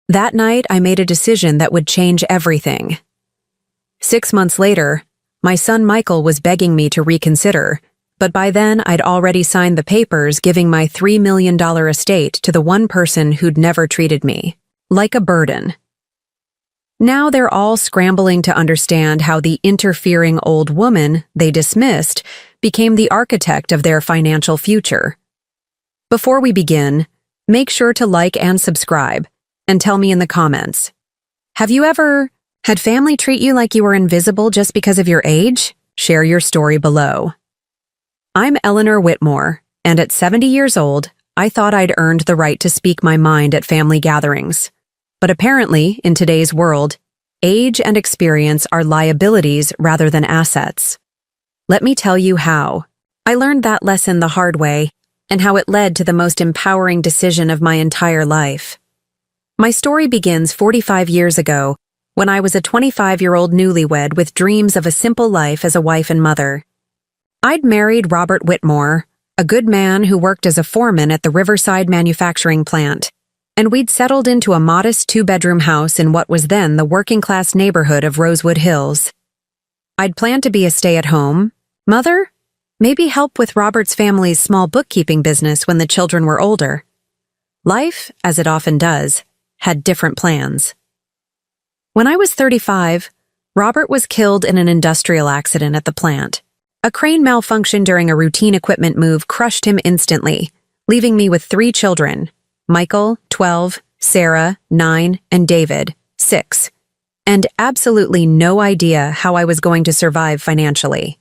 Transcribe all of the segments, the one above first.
That night, I made a decision that would change everything. 6 months later, my son Michael was begging me to reconsider, but by then I'd already signed the papers giving my $3 million estate to the one person who'd never treated me like a burden. Now they're all scrambling to understand how the interfering old woman they dismissed became the architect of their financial future. Before we begin, make sure to like and subscribe, and tell me in the comments. Have you ever had family treat you like you were invisible just because of your age? Share your story below. I'm Eleanor Whitmore, and at 70 years old, I thought I'd earned the right to speak my mind at family gatherings. But apparently, in today's world, age and experience are liabilities rather than assets. Let me tell you how. I learned that lesson the hard way, and how it led to the most empowering decision of my entire life. My story begins 45 years ago, when I was a 25-year-old newlywed with dreams of a simple life as a wife and mother. I'd married Robert Whitmore, a good man who worked as a foreman at the Riverside manufacturing plant, and we'd settled into a modest 2-bedroom house in what was then the working-class neighborhood of Rosewood Hills. I'd planned to be a stay-at-home mother, maybe help with Robert's family's small bookkeeping business when the children were older. Life, as it often does, had different plans. When I was 35, Robert was killed in an industrial accident at the plant. A crane malfunction during a routine equipment move crushed him instantly, leaving me with 3 children, Michael, 12, Sarah, 9, and David, 6, and absolutely no idea how I was going to survive financially.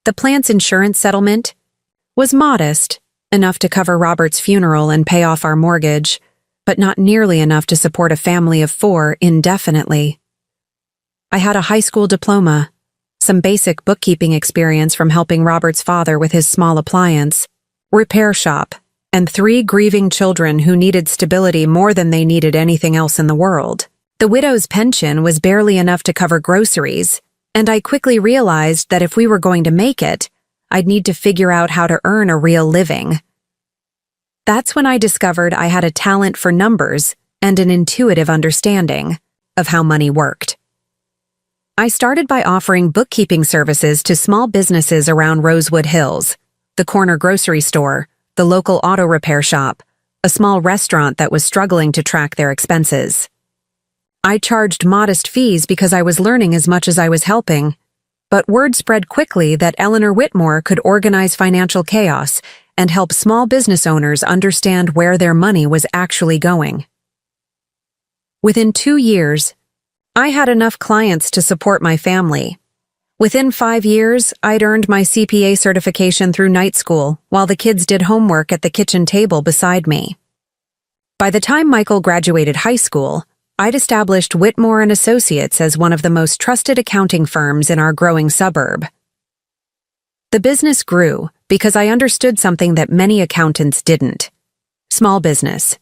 The plant's insurance settlement was modest, enough to cover Robert's funeral and pay off our mortgage, but not nearly enough to support a family of 4 indefinitely. I had a high school diploma, some basic bookkeeping experience from helping Robert's father with his small appliance repair shop, and 3 grieving children who needed stability more than they needed anything else in the world. The widow's pension was barely enough to cover groceries, and I quickly realized that if we were going to make it, I'd need to figure out how to earn a real living. That's when I discovered I had a talent for numbers and an intuitive understanding of how money worked. I started by offering bookkeeping services to small businesses around Rosewood Hills, the corner grocery store, the local auto repair shop, a small restaurant that was struggling to track their expenses. I charged modest fees because I was learning as much as I was helping, but word spread quickly that Eleanor Whitmore could organize financial chaos and help small business owners understand where their money was actually going. Within 2 years, I had enough clients to support my family. Within 5 years, I'd earned my CPA certification through night school while the kids did homework at the kitchen table beside me. By the time Michael graduated high school, I'd established Whitmore and Associates as one of the most trusted accounting firms in our growing suburb. The business grew because I understood something that many accountants didn't. Small business.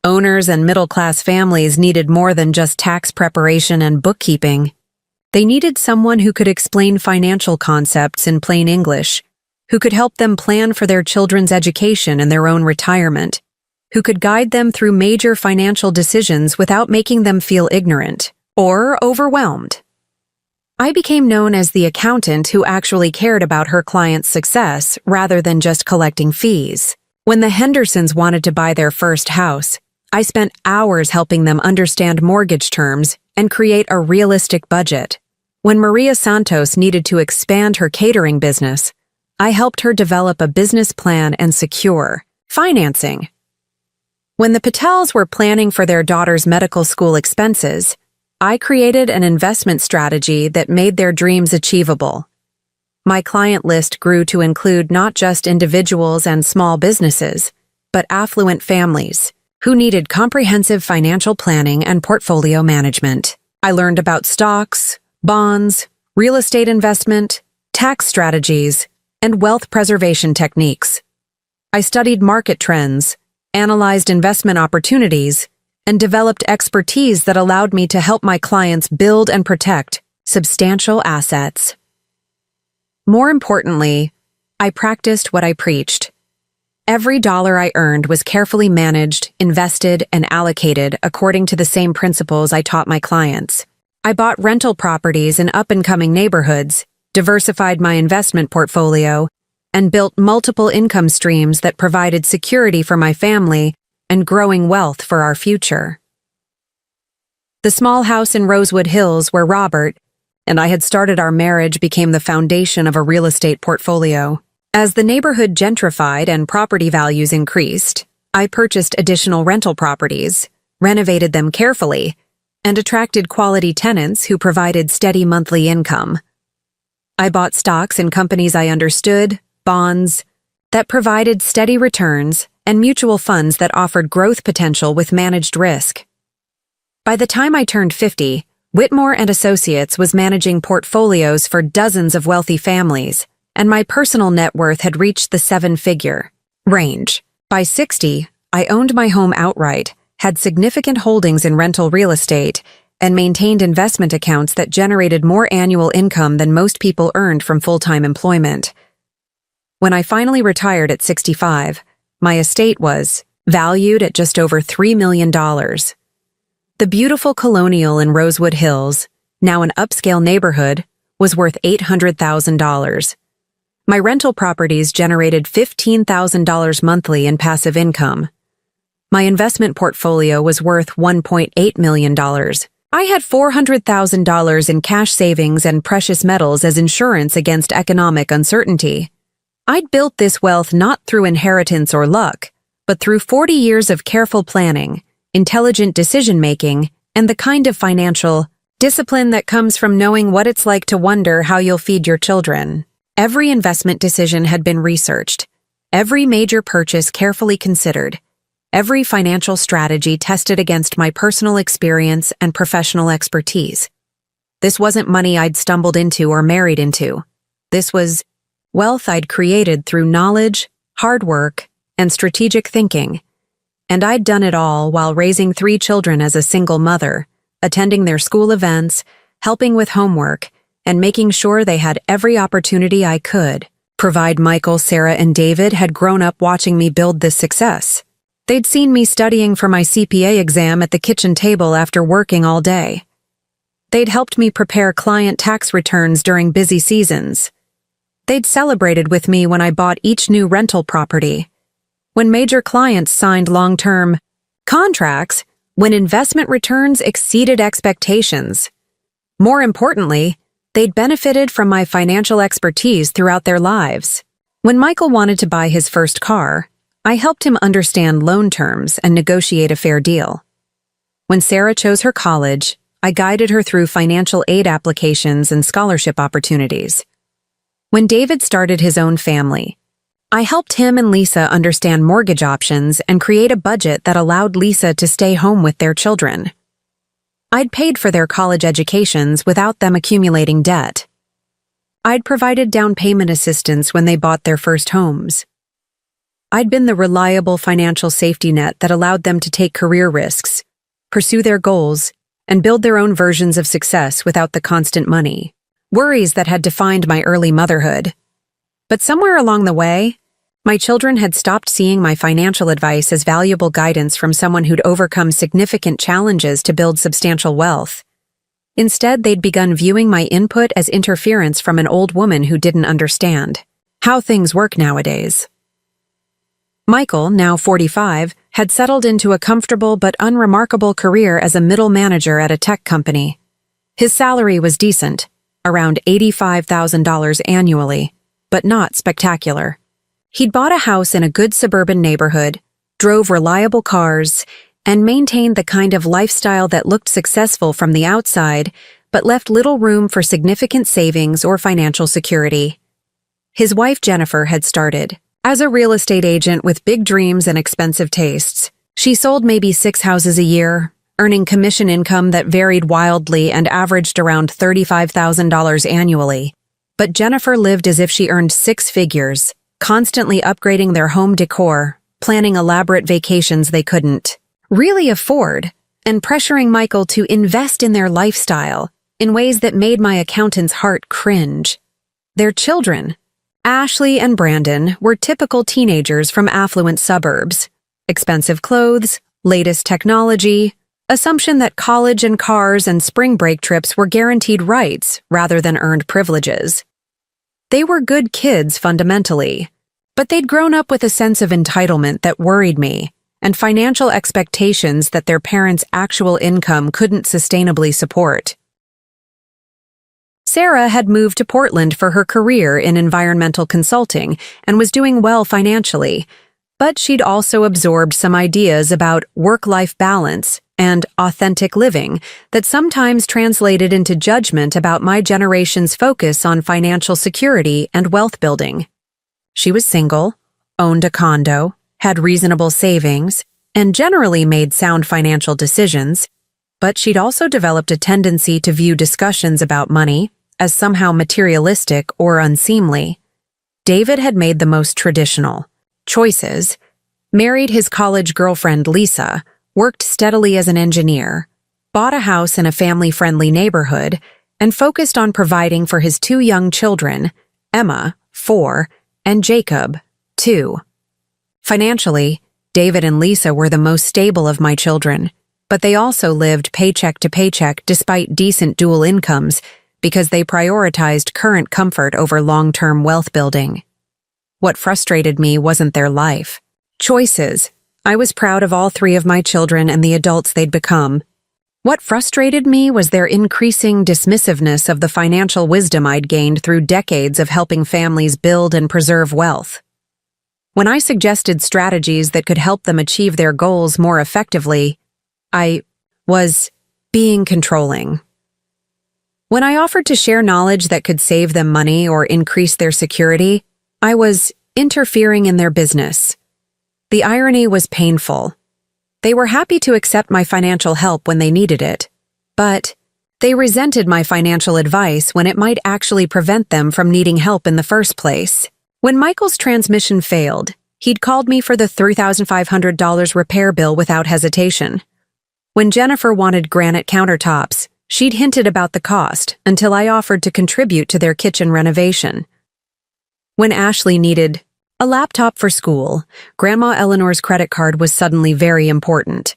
Owners and middle-class families needed more than just tax preparation and bookkeeping. They needed someone who could explain financial concepts in plain English, who could help them plan for their children's education and their own retirement, who could guide them through major financial decisions without making them feel ignorant or overwhelmed. I became known as the accountant who actually cared about her client's success rather than just collecting fees. When the Hendersons wanted to buy their first house, I spent hours helping them understand mortgage terms and create a realistic budget. When Maria Santos needed to expand her catering business, I helped her develop a business plan and secure financing. When the Patels were planning for their daughter's medical school expenses, I created an investment strategy that made their dreams achievable. My client list grew to include not just individuals and small businesses, but affluent families who needed comprehensive financial planning and portfolio management. I learned about stocks, bonds, real estate investment, tax strategies, and wealth preservation techniques. I studied market trends, analyzed investment opportunities, and developed expertise that allowed me to help my clients build and protect substantial assets. More importantly, I practiced what I preached. Every dollar I earned was carefully managed, invested, and allocated according to the same principles I taught my clients. I bought rental properties in up-and-coming neighborhoods, diversified my investment portfolio, and built multiple income streams that provided security for my family and growing wealth for our future. The small house in Rosewood Hills where Robert and I had started our marriage became the foundation of a real estate portfolio. As the neighborhood gentrified and property values increased, I purchased additional rental properties, renovated them carefully, and attracted quality tenants who provided steady monthly income. I bought stocks in companies I understood, bonds that provided steady returns, and mutual funds that offered growth potential with managed risk. By the time I turned 50, Whitmore and Associates was managing portfolios for dozens of wealthy families, and my personal net worth had reached the seven-figure range. By 60, I owned my home outright, had significant holdings in rental real estate, and maintained investment accounts that generated more annual income than most people earned from full-time employment. When I finally retired at 65, my estate was valued at just over $3 million. The beautiful Colonial in Rosewood Hills, now an upscale neighborhood, was worth $800,000. My rental properties generated $15,000 monthly in passive income. My investment portfolio was worth $1.8 million. I had $400,000 in cash savings and precious metals as insurance against economic uncertainty. I'd built this wealth not through inheritance or luck, but through 40 years of careful planning, intelligent decision-making, and the kind of financial discipline that comes from knowing what it's like to wonder how you'll feed your children. Every investment decision had been researched, every major purchase carefully considered, every financial strategy tested against my personal experience and professional expertise. This wasn't money I'd stumbled into or married into. This was wealth I'd created through knowledge, hard work, and strategic thinking. And I'd done it all while raising 3 children as a single mother, attending their school events, helping with homework, and making sure they had every opportunity I could provide. Michael, Sarah, and David had grown up watching me build this success. They'd seen me studying for my CPA exam at the kitchen table after working all day. They'd helped me prepare client tax returns during busy seasons. They'd celebrated with me when I bought each new rental property, when major clients signed long-term contracts, when investment returns exceeded expectations. More importantly, they'd benefited from my financial expertise throughout their lives. When Michael wanted to buy his first car, I helped him understand loan terms and negotiate a fair deal. When Sarah chose her college, I guided her through financial aid applications and scholarship opportunities. When David started his own family, I helped him and Lisa understand mortgage options and create a budget that allowed Lisa to stay home with their children. I'd paid for their college educations without them accumulating debt. I'd provided down payment assistance when they bought their first homes. I'd been the reliable financial safety net that allowed them to take career risks, pursue their goals, and build their own versions of success without the constant money worries that had defined my early motherhood. But somewhere along the way, my children had stopped seeing my financial advice as valuable guidance from someone who'd overcome significant challenges to build substantial wealth. Instead, they'd begun viewing my input as interference from an old woman who didn't understand how things work nowadays. Michael, now 45, had settled into a comfortable but unremarkable career as a middle manager at a tech company. His salary was decent, around $85,000 annually, but not spectacular. He'd bought a house in a good suburban neighborhood, drove reliable cars, and maintained the kind of lifestyle that looked successful from the outside, but left little room for significant savings or financial security. His wife Jennifer had started as a real estate agent with big dreams and expensive tastes. She sold maybe 6 houses a year, earning commission income that varied wildly and averaged around $35,000 annually. But Jennifer lived as if she earned 6 figures, constantly upgrading their home decor, planning elaborate vacations they couldn't really afford, and pressuring Michael to invest in their lifestyle in ways that made my accountant's heart cringe. Their children Ashley and Brandon were typical teenagers from affluent suburbs. Expensive clothes, latest technology, assumption that college and cars and spring break trips were guaranteed rights rather than earned privileges. They were good kids fundamentally, but they'd grown up with a sense of entitlement that worried me, and financial expectations that their parents' actual income couldn't sustainably support. Sarah had moved to Portland for her career in environmental consulting and was doing well financially, but she'd also absorbed some ideas about work-life balance and authentic living that sometimes translated into judgment about my generation's focus on financial security and wealth building. She was single, owned a condo, had reasonable savings, and generally made sound financial decisions, but she'd also developed a tendency to view discussions about money as somehow materialistic or unseemly. David had made the most traditional choices, married his college girlfriend Lisa, worked steadily as an engineer, bought a house in a family-friendly neighborhood, and focused on providing for his two young children, Emma, 4, and Jacob, 2. Financially, David and Lisa were the most stable of my children, but they also lived paycheck to paycheck despite decent dual incomes because they prioritized current comfort over long-term wealth building. What frustrated me wasn't their life choices. I was proud of all 3 of my children and the adults they'd become. What frustrated me was their increasing dismissiveness of the financial wisdom I'd gained through decades of helping families build and preserve wealth. When I suggested strategies that could help them achieve their goals more effectively, I was being controlling. When I offered to share knowledge that could save them money or increase their security, I was interfering in their business. The irony was painful. They were happy to accept my financial help when they needed it, but they resented my financial advice when it might actually prevent them from needing help in the first place. When Michael's transmission failed, he'd called me for the $3,500 repair bill without hesitation. When Jennifer wanted granite countertops, she'd hinted about the cost until I offered to contribute to their kitchen renovation. When Ashley needed a laptop for school, Grandma Eleanor's credit card was suddenly very important.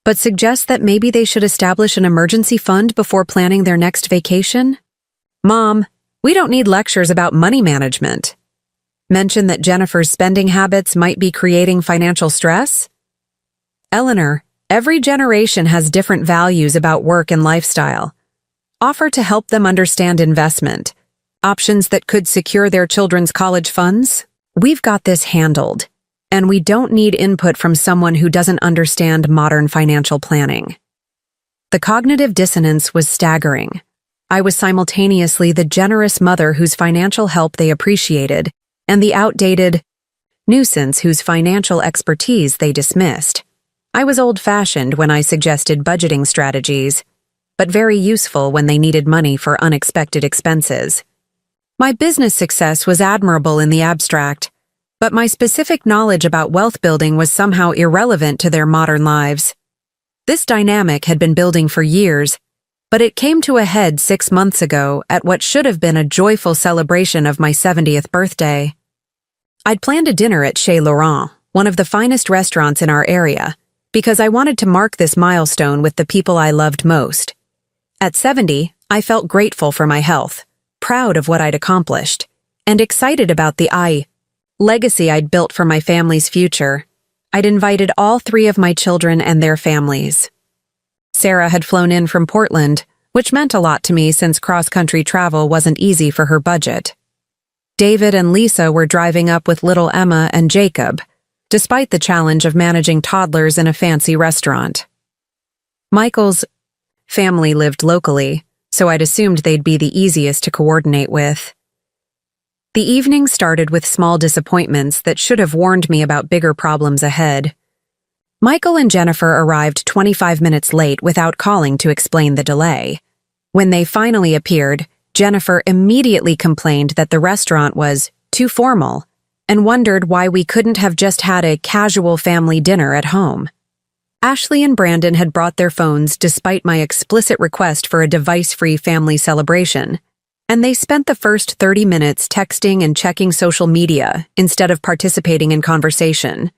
But suggest that maybe they should establish an emergency fund before planning their next vacation? Mom, we don't need lectures about money management. Mention that Jennifer's spending habits might be creating financial stress? Eleanor, every generation has different values about work and lifestyle. Offer to help them understand investment, options that could secure their children's college funds. We've got this handled, and we don't need input from someone who doesn't understand modern financial planning. The cognitive dissonance was staggering. I was simultaneously the generous mother whose financial help they appreciated, and the outdated nuisance whose financial expertise they dismissed. I was old-fashioned when I suggested budgeting strategies, but very useful when they needed money for unexpected expenses. My business success was admirable in the abstract, but my specific knowledge about wealth building was somehow irrelevant to their modern lives. This dynamic had been building for years, but it came to a head 6 months ago at what should have been a joyful celebration of my 70th birthday. I'd planned a dinner at Chez Laurent, one of the finest restaurants in our area, because I wanted to mark this milestone with the people I loved most. At 70, I felt grateful for my health, proud of what I'd accomplished, and excited about the legacy I'd built for my family's future. I'd invited all 3 of my children and their families. Sarah had flown in from Portland, which meant a lot to me since cross-country travel wasn't easy for her budget. David and Lisa were driving up with little Emma and Jacob, despite the challenge of managing toddlers in a fancy restaurant. Michael's family lived locally, so I'd assumed they'd be the easiest to coordinate with. The evening started with small disappointments that should have warned me about bigger problems ahead. Michael and Jennifer arrived 25 minutes late without calling to explain the delay. When they finally appeared, Jennifer immediately complained that the restaurant was too formal and wondered why we couldn't have just had a casual family dinner at home. Ashley and Brandon had brought their phones despite my explicit request for a device-free family celebration. And they spent the first 30 minutes texting and checking social media instead of participating in conversation.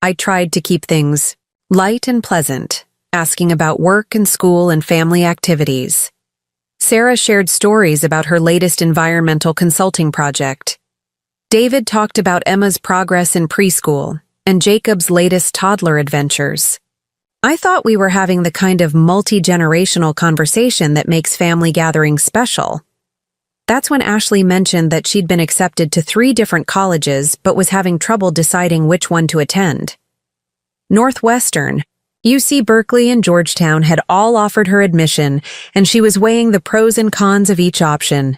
I tried to keep things light and pleasant, asking about work and school and family activities. Sarah shared stories about her latest environmental consulting project. David talked about Emma's progress in preschool and Jacob's latest toddler adventures. I thought we were having the kind of multi-generational conversation that makes family gatherings special. That's when Ashley mentioned that she'd been accepted to 3 different colleges but was having trouble deciding which one to attend. Northwestern, UC Berkeley, and Georgetown had all offered her admission, and she was weighing the pros and cons of each option.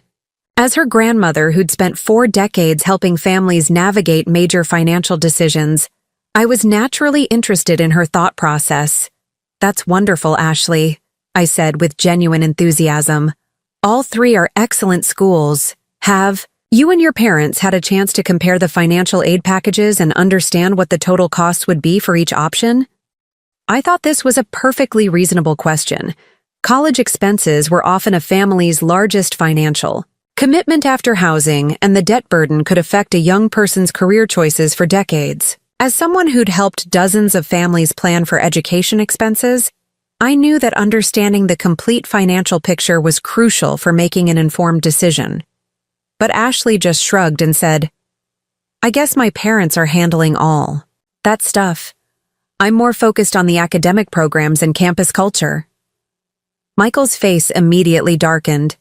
As her grandmother, who'd spent 4 decades helping families navigate major financial decisions, I was naturally interested in her thought process. "That's wonderful, Ashley," I said with genuine enthusiasm. "All 3 are excellent schools. Have you and your parents had a chance to compare the financial aid packages and understand what the total costs would be for each option?" I thought this was a perfectly reasonable question. College expenses were often a family's largest financial commitment after housing, and the debt burden could affect a young person's career choices for decades. As someone who'd helped dozens of families plan for education expenses, I knew that understanding the complete financial picture was crucial for making an informed decision. But Ashley just shrugged and said, "I guess my parents are handling all that stuff. I'm more focused on the academic programs and campus culture." Michael's face immediately darkened,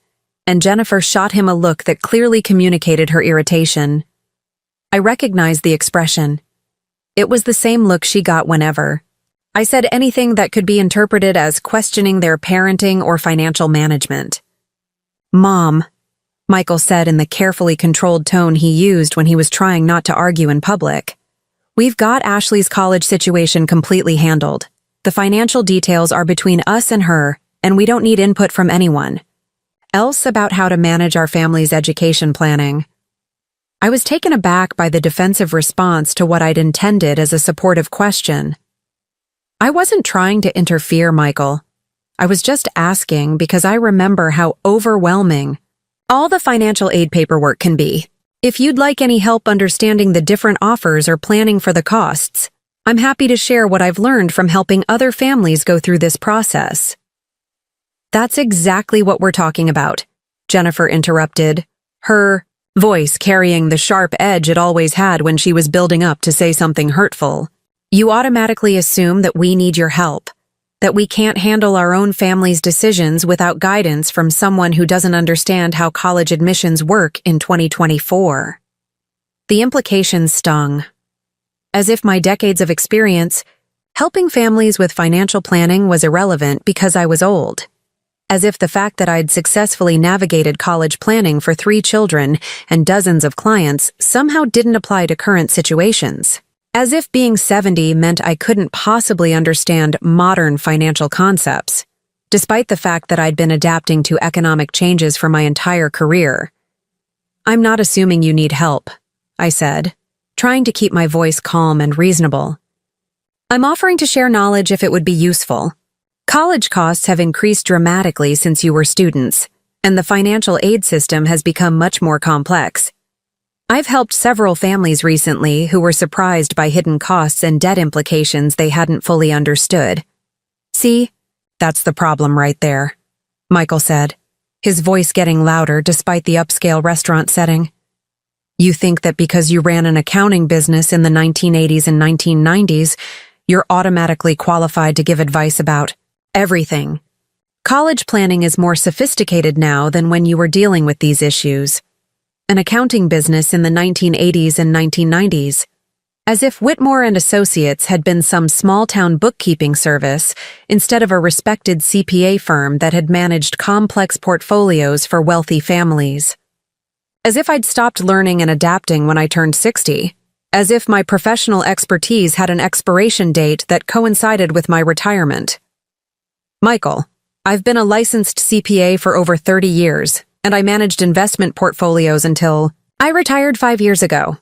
and Jennifer shot him a look that clearly communicated her irritation. I recognized the expression. It was the same look she got whenever I said anything that could be interpreted as questioning their parenting or financial management. "Mom," Michael said in the carefully controlled tone he used when he was trying not to argue in public, "we've got Ashley's college situation completely handled. The financial details are between us and her, and we don't need input from anyone else about how to manage our family's education planning." I was taken aback by the defensive response to what I'd intended as a supportive question. "I wasn't trying to interfere, Michael. I was just asking because I remember how overwhelming all the financial aid paperwork can be. If you'd like any help understanding the different offers or planning for the costs, I'm happy to share what I've learned from helping other families go through this process." "That's exactly what we're talking about," Jennifer interrupted, her voice carrying the sharp edge it always had when she was building up to say something hurtful. "You automatically assume that we need your help, that we can't handle our own family's decisions without guidance from someone who doesn't understand how college admissions work in 2024. The implications stung. As if my decades of experience helping families with financial planning was irrelevant because I was old. As if the fact that I'd successfully navigated college planning for 3 children and dozens of clients somehow didn't apply to current situations. As if being 70 meant I couldn't possibly understand modern financial concepts, despite the fact that I'd been adapting to economic changes for my entire career. "I'm not assuming you need help," I said, trying to keep my voice calm and reasonable. "I'm offering to share knowledge if it would be useful. College costs have increased dramatically since you were students, and the financial aid system has become much more complex. I've helped several families recently who were surprised by hidden costs and debt implications they hadn't fully understood. See, that's the problem right there," Michael said, his voice getting louder despite the upscale restaurant setting. "You think that because you ran an accounting business in the 1980s and 1990s, you're automatically qualified to give advice about everything. College planning is more sophisticated now than when you were dealing with these issues. An accounting business in the 1980s and 1990s, as if Whitmore and Associates had been some small-town bookkeeping service instead of a respected CPA firm that had managed complex portfolios for wealthy families. As if I'd stopped learning and adapting when I turned 60, as if my professional expertise had an expiration date that coincided with my retirement. Michael, I've been a licensed CPA for over 30 years, and I managed investment portfolios until I retired 5 years ago,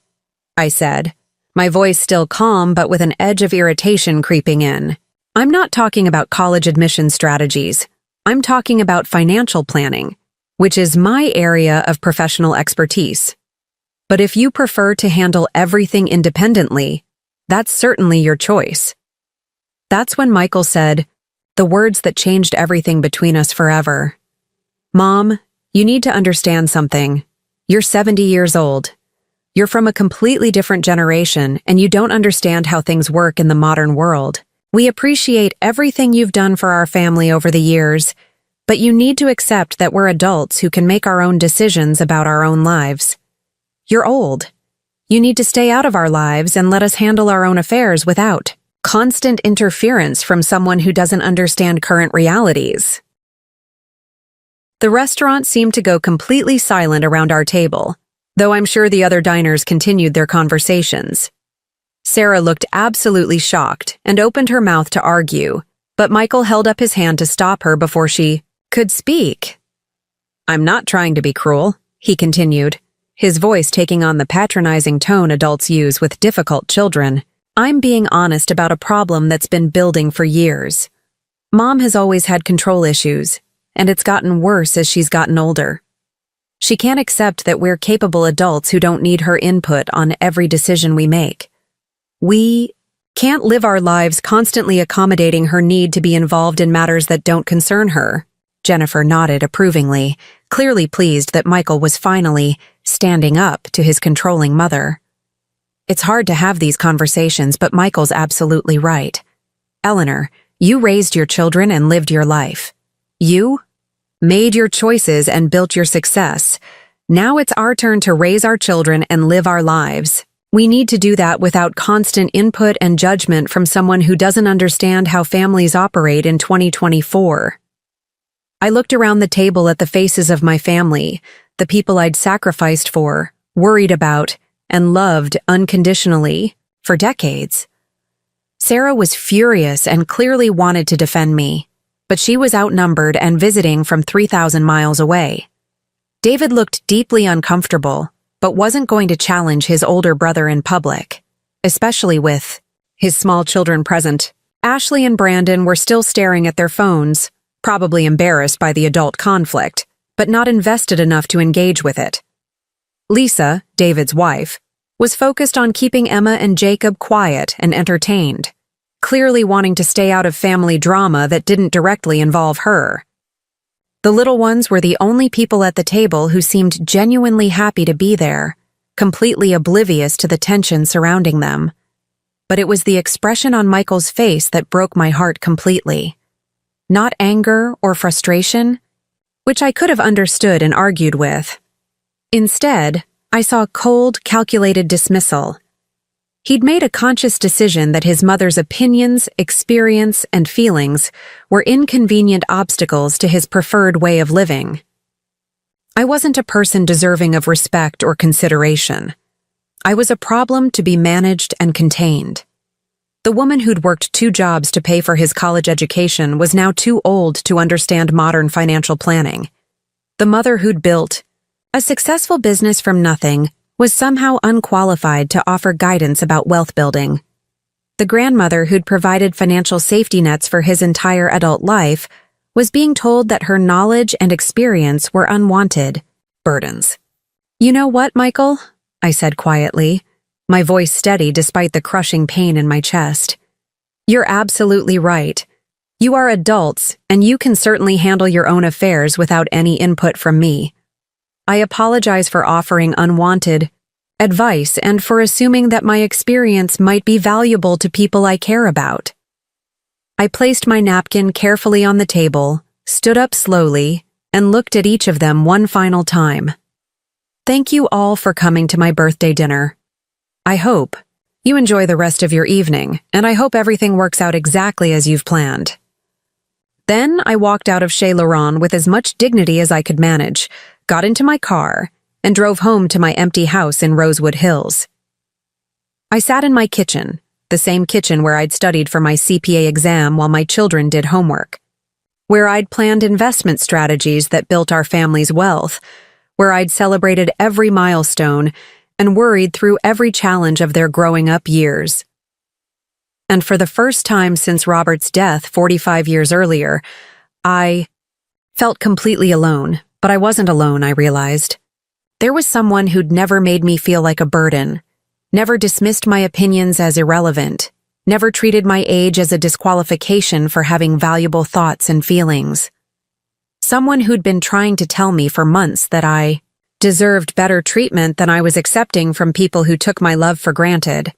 I said, my voice still calm but with an edge of irritation creeping in. I'm not talking about college admission strategies. I'm talking about financial planning. which is my area of professional expertise. But if you prefer to handle everything independently, that's certainly your choice. That's when Michael said the words that changed everything between us forever. Mom, you need to understand something. You're 70 years old. You're from a completely different generation, and you don't understand how things work in the modern world. We appreciate everything you've done for our family over the years, but you need to accept that we're adults who can make our own decisions about our own lives. You're old. You need to stay out of our lives and let us handle our own affairs without constant interference from someone who doesn't understand current realities. The restaurant seemed to go completely silent around our table, though I'm sure the other diners continued their conversations. Sarah looked absolutely shocked and opened her mouth to argue, but Michael held up his hand to stop her before she could speak. I'm not trying to be cruel, he continued, his voice taking on the patronizing tone adults use with difficult children. I'm being honest about a problem that's been building for years. Mom has always had control issues, and it's gotten worse as she's gotten older. She can't accept that we're capable adults who don't need her input on every decision we make. We can't live our lives constantly accommodating her need to be involved in matters that don't concern her. Jennifer nodded approvingly, clearly pleased that Michael was finally standing up to his controlling mother. It's hard to have these conversations, but Michael's absolutely right. Eleanor, you raised your children and lived your life. You made your choices and built your success. Now it's our turn to raise our children and live our lives. We need to do that without constant input and judgment from someone who doesn't understand how families operate in 2024. I looked around the table at the faces of my family, the people I'd sacrificed for, worried about, and loved unconditionally for decades. Sarah was furious and clearly wanted to defend me, but she was outnumbered and visiting from 3,000 miles away. David looked deeply uncomfortable, but wasn't going to challenge his older brother in public, especially with his small children present. Ashley and Brandon were still staring at their phones, probably embarrassed by the adult conflict, but not invested enough to engage with it. Lisa, David's wife, was focused on keeping Emma and Jacob quiet and entertained, clearly wanting to stay out of family drama that didn't directly involve her. The little ones were the only people at the table who seemed genuinely happy to be there, completely oblivious to the tension surrounding them. But it was the expression on Michael's face that broke my heart completely. Not anger or frustration, which I could have understood and argued with. Instead, I saw cold, calculated dismissal. He'd made a conscious decision that his mother's opinions, experience, and feelings were inconvenient obstacles to his preferred way of living. I wasn't a person deserving of respect or consideration. I was a problem to be managed and contained. The woman who'd worked 2 jobs to pay for his college education was now too old to understand modern financial planning. The mother who'd built a successful business from nothing was somehow unqualified to offer guidance about wealth building. The grandmother who'd provided financial safety nets for his entire adult life was being told that her knowledge and experience were unwanted burdens. You know what, Michael? I said quietly, my voice steady despite the crushing pain in my chest. You're absolutely right. You are adults, and you can certainly handle your own affairs without any input from me. I apologize for offering unwanted advice and for assuming that my experience might be valuable to people I care about. I placed my napkin carefully on the table, stood up slowly, and looked at each of them one final time. Thank you all for coming to my birthday dinner. I hope you enjoy the rest of your evening, and I hope everything works out exactly as you've planned. Then I walked out of Chez Laurent with as much dignity as I could manage, got into my car, and drove home to my empty house in Rosewood Hills. I sat in my kitchen, the same kitchen where I'd studied for my CPA exam while my children did homework, where I'd planned investment strategies that built our family's wealth, where I'd celebrated every milestone and worried through every challenge of their growing up years. And for the first time since Robert's death 45 years earlier, I felt completely alone. But I wasn't alone, I realized. There was someone who'd never made me feel like a burden, never dismissed my opinions as irrelevant, never treated my age as a disqualification for having valuable thoughts and feelings. Someone who'd been trying to tell me for months that I deserved better treatment than I was accepting from people who took my love for granted.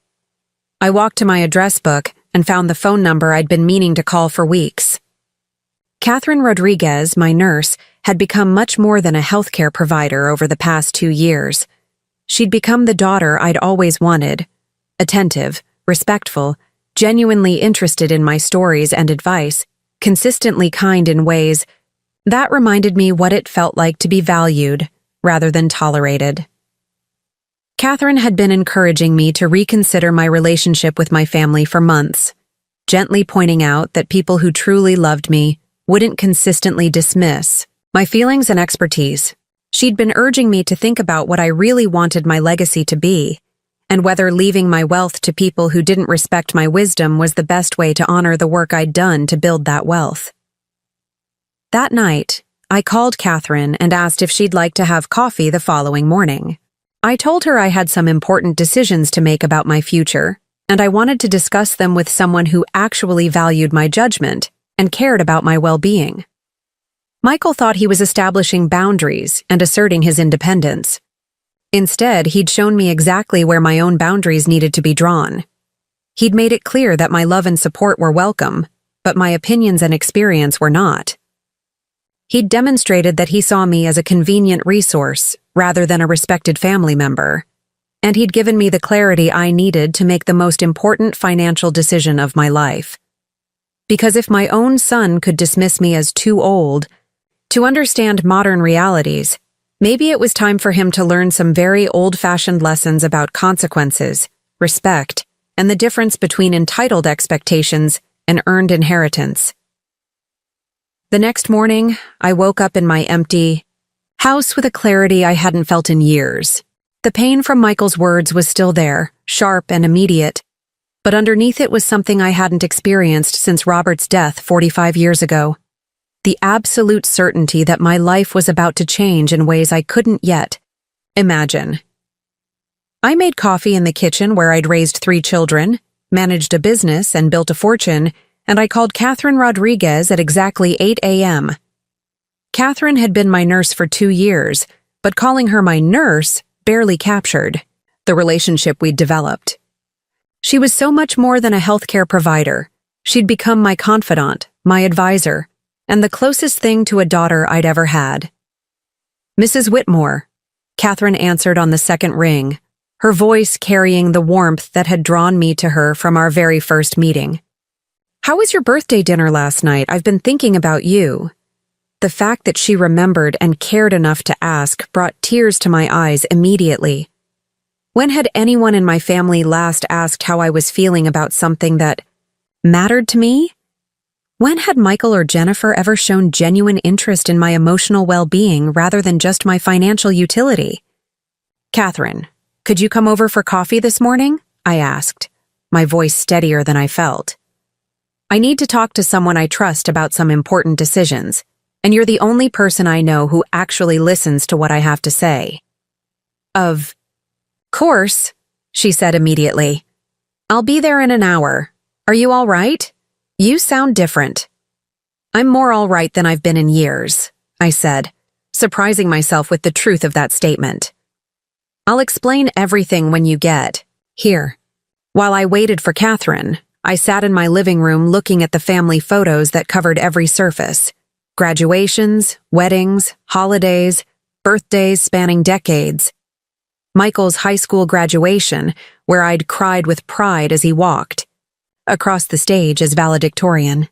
I walked to my address book and found the phone number I'd been meaning to call for weeks. Catherine Rodriguez, my nurse, had become much more than a healthcare provider over the past 2 years. She'd become the daughter I'd always wanted, attentive, respectful, genuinely interested in my stories and advice, consistently kind in ways that reminded me what it felt like to be valued rather than tolerated. Catherine had been encouraging me to reconsider my relationship with my family for months, gently pointing out that people who truly loved me wouldn't consistently dismiss my feelings and expertise. She'd been urging me to think about what I really wanted my legacy to be, and whether leaving my wealth to people who didn't respect my wisdom was the best way to honor the work I'd done to build that wealth. That night, I called Catherine and asked if she'd like to have coffee the following morning. I told her I had some important decisions to make about my future, and I wanted to discuss them with someone who actually valued my judgment and cared about my well-being. Michael thought he was establishing boundaries and asserting his independence. Instead, he'd shown me exactly where my own boundaries needed to be drawn. He'd made it clear that my love and support were welcome, but my opinions and experience were not. He'd demonstrated that he saw me as a convenient resource rather than a respected family member, and he'd given me the clarity I needed to make the most important financial decision of my life. Because if my own son could dismiss me as too old to understand modern realities, maybe it was time for him to learn some very old-fashioned lessons about consequences, respect, and the difference between entitled expectations and earned inheritance. The next morning, I woke up in my empty house with a clarity I hadn't felt in years. The pain from Michael's words was still there, sharp and immediate, but underneath it was something I hadn't experienced since Robert's death 45 years ago. The absolute certainty that my life was about to change in ways I couldn't yet imagine. I made coffee in the kitchen where I'd raised 3 children, managed a business, and built a fortune, and I called Catherine Rodriguez at exactly 8 a.m. Catherine had been my nurse for 2 years, but calling her my nurse barely captured the relationship we'd developed. She was so much more than a healthcare provider. She'd become my confidant, my advisor, and the closest thing to a daughter I'd ever had. "Mrs. Whitmore," Catherine answered on the second ring, her voice carrying the warmth that had drawn me to her from our very first meeting. "How was your birthday dinner last night? I've been thinking about you." The fact that she remembered and cared enough to ask brought tears to my eyes immediately. When had anyone in my family last asked how I was feeling about something that mattered to me? When had Michael or Jennifer ever shown genuine interest in my emotional well-being rather than just my financial utility? "Catherine, could you come over for coffee this morning?" I asked, my voice steadier than I felt. "I need to talk to someone I trust about some important decisions, and you're the only person I know who actually listens to what I have to say." "Of course," she said immediately. "I'll be there in an hour. Are you all right? You sound different." "I'm more all right than I've been in years," I said, surprising myself with the truth of that statement. "I'll explain everything when you get here." While I waited for Catherine, I sat in my living room looking at the family photos that covered every surface. Graduations, weddings, holidays, birthdays spanning decades. Michael's high school graduation, where I'd cried with pride as he walked across the stage as valedictorian.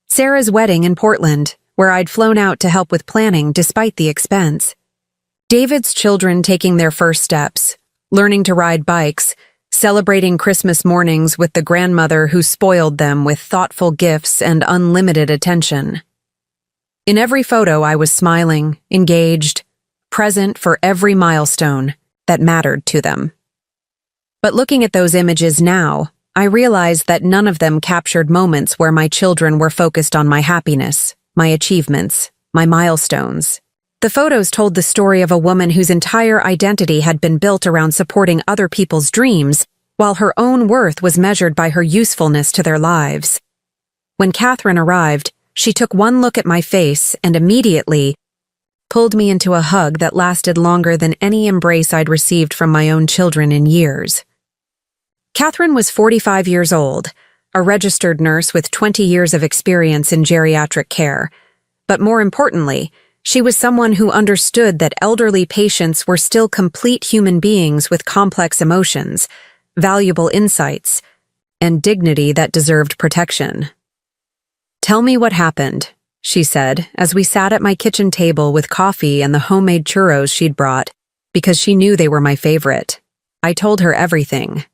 Sarah's wedding in Portland, where I'd flown out to help with planning despite the expense. David's children taking their first steps, learning to ride bikes, celebrating Christmas mornings with the grandmother who spoiled them with thoughtful gifts and unlimited attention. In every photo, I was smiling, engaged, present for every milestone that mattered to them. But looking at those images now, I realized that none of them captured moments where my children were focused on my happiness, my achievements, my milestones. The photos told the story of a woman whose entire identity had been built around supporting other people's dreams, while her own worth was measured by her usefulness to their lives. When Catherine arrived, she took one look at my face and immediately pulled me into a hug that lasted longer than any embrace I'd received from my own children in years. Catherine was 45 years old, a registered nurse with 20 years of experience in geriatric care. But more importantly, she was someone who understood that elderly patients were still complete human beings with complex emotions, valuable insights, and dignity that deserved protection. "Tell me what happened," she said, as we sat at my kitchen table with coffee and the homemade churros she'd brought, because she knew they were my favorite. I told her everything.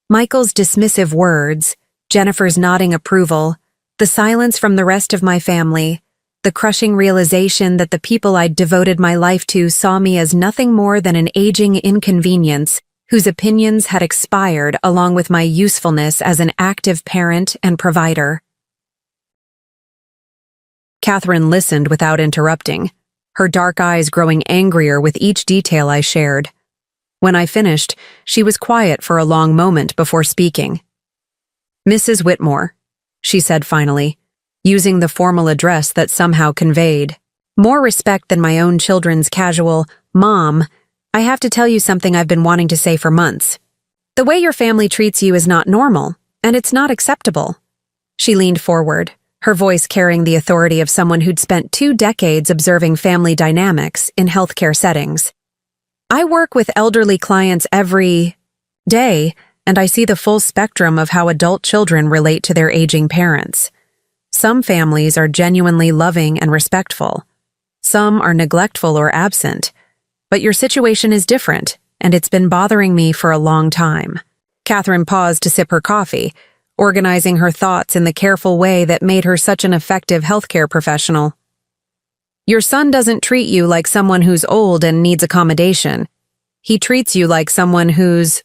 Michael's dismissive words, Jennifer's nodding approval, the silence from the rest of my family, the crushing realization that the people I'd devoted my life to saw me as nothing more than an aging inconvenience whose opinions had expired along with my usefulness as an active parent and provider. Catherine listened without interrupting, her dark eyes growing angrier with each detail I shared. When I finished, she was quiet for a long moment before speaking. "Mrs. Whitmore," she said finally, using the formal address that somehow conveyed more respect than my own children's casual, "Mom, I have to tell you something I've been wanting to say for months. The way your family treats you is not normal, and it's not acceptable." She leaned forward, her voice carrying the authority of someone who'd spent 2 decades observing family dynamics in healthcare settings. "I work with elderly clients every day, and I see the full spectrum of how adult children relate to their aging parents. Some families are genuinely loving and respectful. Some are neglectful or absent. But your situation is different, and it's been bothering me for a long time." Catherine paused to sip her coffee, organizing her thoughts in the careful way that made her such an effective healthcare professional. "Your son doesn't treat you like someone who's old and needs accommodation. He treats you like someone whose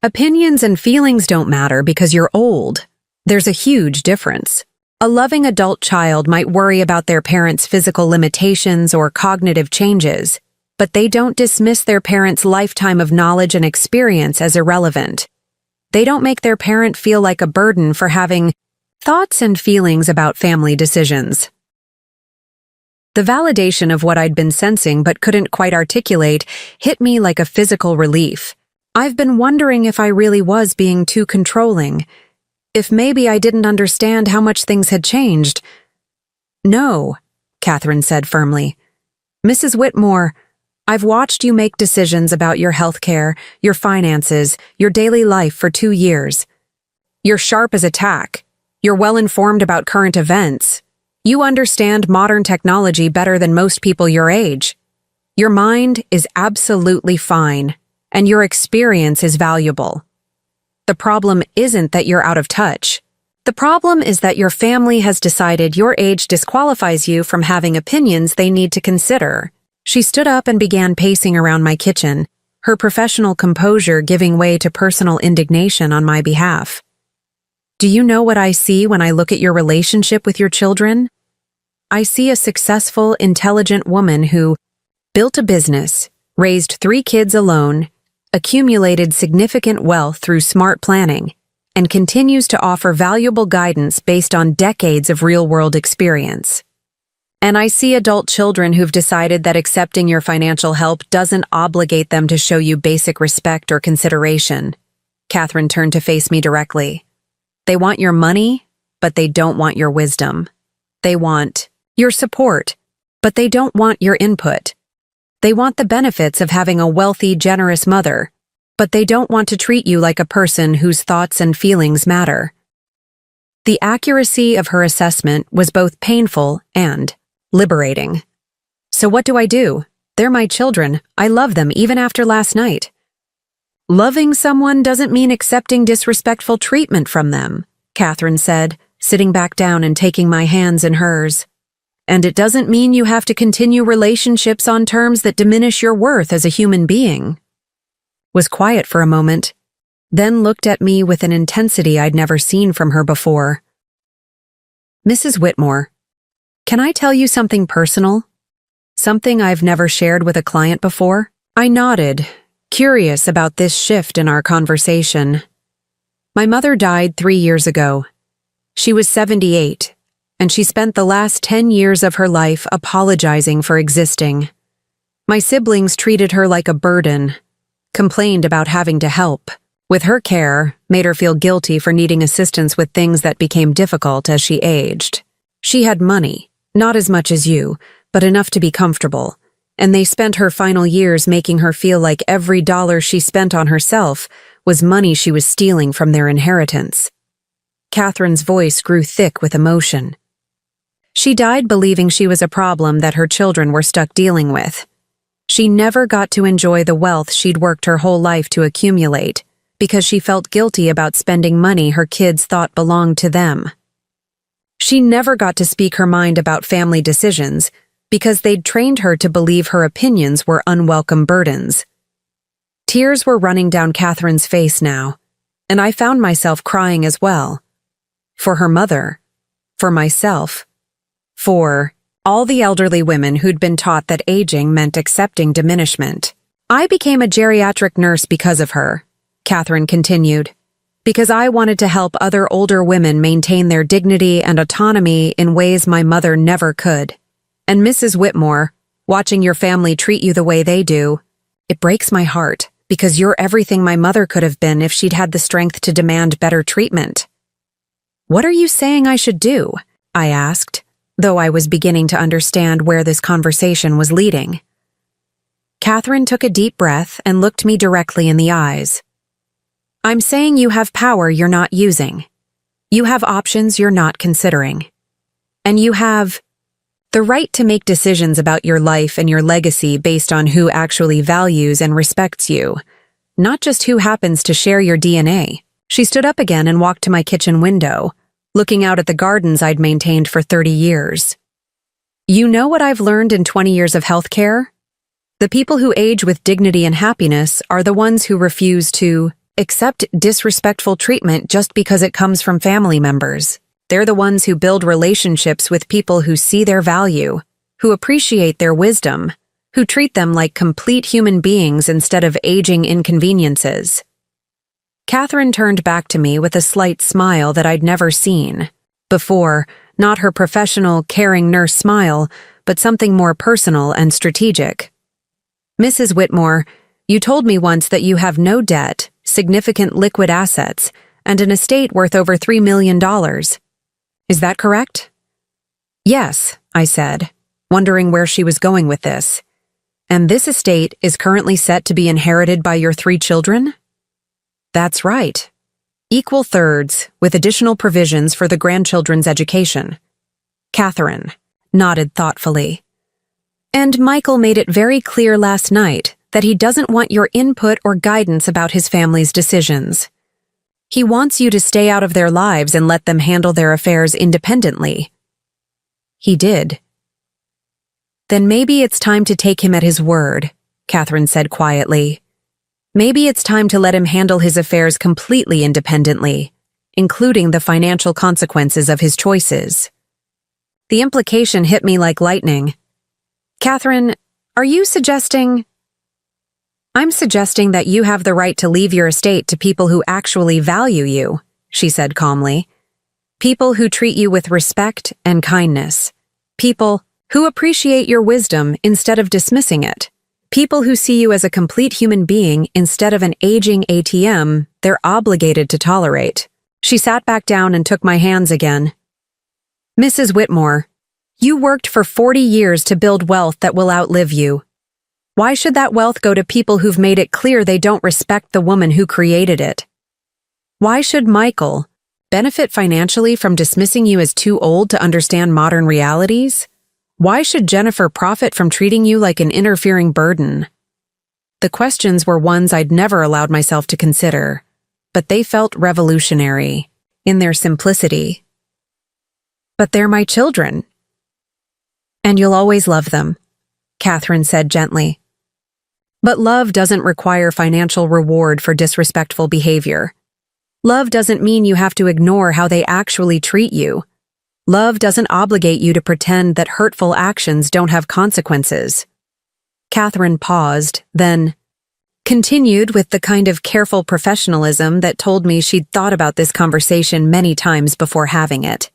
opinions and feelings don't matter because you're old. There's a huge difference. A loving adult child might worry about their parents' physical limitations or cognitive changes, but they don't dismiss their parents' lifetime of knowledge and experience as irrelevant. They don't make their parent feel like a burden for having thoughts and feelings about family decisions." The validation of what I'd been sensing but couldn't quite articulate hit me like a physical relief. I've been wondering if I really was being too controlling, if maybe I didn't understand how much things had changed. "No," Catherine said firmly. "Mrs. Whitmore, I've watched you make decisions about your health care, your finances, your daily life for 2 years. You're sharp as a tack. You're well-informed about current events. You understand modern technology better than most people your age. Your mind is absolutely fine, and your experience is valuable. The problem isn't that you're out of touch. The problem is that your family has decided your age disqualifies you from having opinions they need to consider." She stood up and began pacing around my kitchen, her professional composure giving way to personal indignation on my behalf. "Do you know what I see when I look at your relationship with your children? I see a successful, intelligent woman who built a business, raised 3 kids alone, accumulated significant wealth through smart planning, and continues to offer valuable guidance based on decades of real-world experience. And I see adult children who've decided that accepting your financial help doesn't obligate them to show you basic respect or consideration." Catherine turned to face me directly. "They want your money, but they don't want your wisdom. They want your support, but they don't want your input. They want the benefits of having a wealthy, generous mother, but they don't want to treat you like a person whose thoughts and feelings matter." The accuracy of her assessment was both painful and liberating. "So what do I do? They're my children. I love them even after last night." "Loving someone doesn't mean accepting disrespectful treatment from them," Catherine said, sitting back down and taking my hands in hers. "And it doesn't mean you have to continue relationships on terms that diminish your worth as a human being." Was quiet for a moment, then looked at me with an intensity I'd never seen from her before. "Mrs. Whitmore, can I tell you something personal? something I've never shared with a client before? I nodded, curious about this shift in our conversation. My mother died 3 years ago. She was 78, and she spent the last 10 years of her life apologizing for existing. My siblings treated her like a burden, complained about having to help. With her care, made her feel guilty for needing assistance with things that became difficult as she aged. She had money, not as much as you, but enough to be comfortable, and they spent her final years making her feel like every dollar she spent on herself was money she was stealing from their inheritance. Catherine's voice grew thick with emotion. She died believing she was a problem that her children were stuck dealing with. She never got to enjoy the wealth she'd worked her whole life to accumulate because she felt guilty about spending money her kids thought belonged to them. She never got to speak her mind about family decisions because they'd trained her to believe her opinions were unwelcome burdens. Tears were running down Catherine's face now, and I found myself crying as well. For her mother, for myself, for all the elderly women who'd been taught that aging meant accepting diminishment. I became a geriatric nurse because of her, Catherine continued, because I wanted to help other older women maintain their dignity and autonomy in ways my mother never could. And Mrs. Whitmore, watching your family treat you the way they do, it breaks my heart because you're everything my mother could have been if she'd had the strength to demand better treatment. What are you saying I should do? I asked, though I was beginning to understand where this conversation was leading. Catherine took a deep breath and looked me directly in the eyes. I'm saying you have power you're not using. You have options you're not considering. And you have the right to make decisions about your life and your legacy based on who actually values and respects you, not just who happens to share your DNA. She stood up again and walked to my kitchen window, looking out at the gardens I'd maintained for 30 years. You know what I've learned in 20 years of healthcare? The people who age with dignity and happiness are the ones who refuse to accept disrespectful treatment just because it comes from family members. They're the ones who build relationships with people who see their value, who appreciate their wisdom, who treat them like complete human beings instead of aging inconveniences. Catherine turned back to me with a slight smile that I'd never seen before, not her professional, caring nurse smile, but something more personal and strategic. Mrs. Whitmore, you told me once that you have no debt, significant liquid assets, and an estate worth over $3 million. Is that correct? Yes, I said, wondering where she was going with this. And this estate is currently set to be inherited by your 3 children? That's right. Equal thirds, with additional provisions for the grandchildren's education. Catherine nodded thoughtfully. And Michael made it very clear last night that he doesn't want your input or guidance about his family's decisions. He wants you to stay out of their lives and let them handle their affairs independently. He did. Then maybe it's time to take him at his word, Catherine said quietly. Maybe it's time to let him handle his affairs completely independently, including the financial consequences of his choices. The implication hit me like lightning. Catherine, are you suggesting... I'm suggesting that you have the right to leave your estate to people who actually value you, she said calmly. People who treat you with respect and kindness. People who appreciate your wisdom instead of dismissing it. People who see you as a complete human being instead of an aging ATM they're obligated to tolerate. She sat back down and took my hands again. Mrs. Whitmore, you worked for 40 years to build wealth that will outlive you. Why should that wealth go to people who've made it clear they don't respect the woman who created it? Why should Michael benefit financially from dismissing you as too old to understand modern realities? Why should Jennifer profit from treating you like an interfering burden? The questions were ones I'd never allowed myself to consider, but they felt revolutionary in their simplicity. But they're my children. And you'll always love them, Catherine said gently. But love doesn't require financial reward for disrespectful behavior. Love doesn't mean you have to ignore how they actually treat you. Love doesn't obligate you to pretend that hurtful actions don't have consequences. Catherine paused, then continued with the kind of careful professionalism that told me she'd thought about this conversation many times before having it.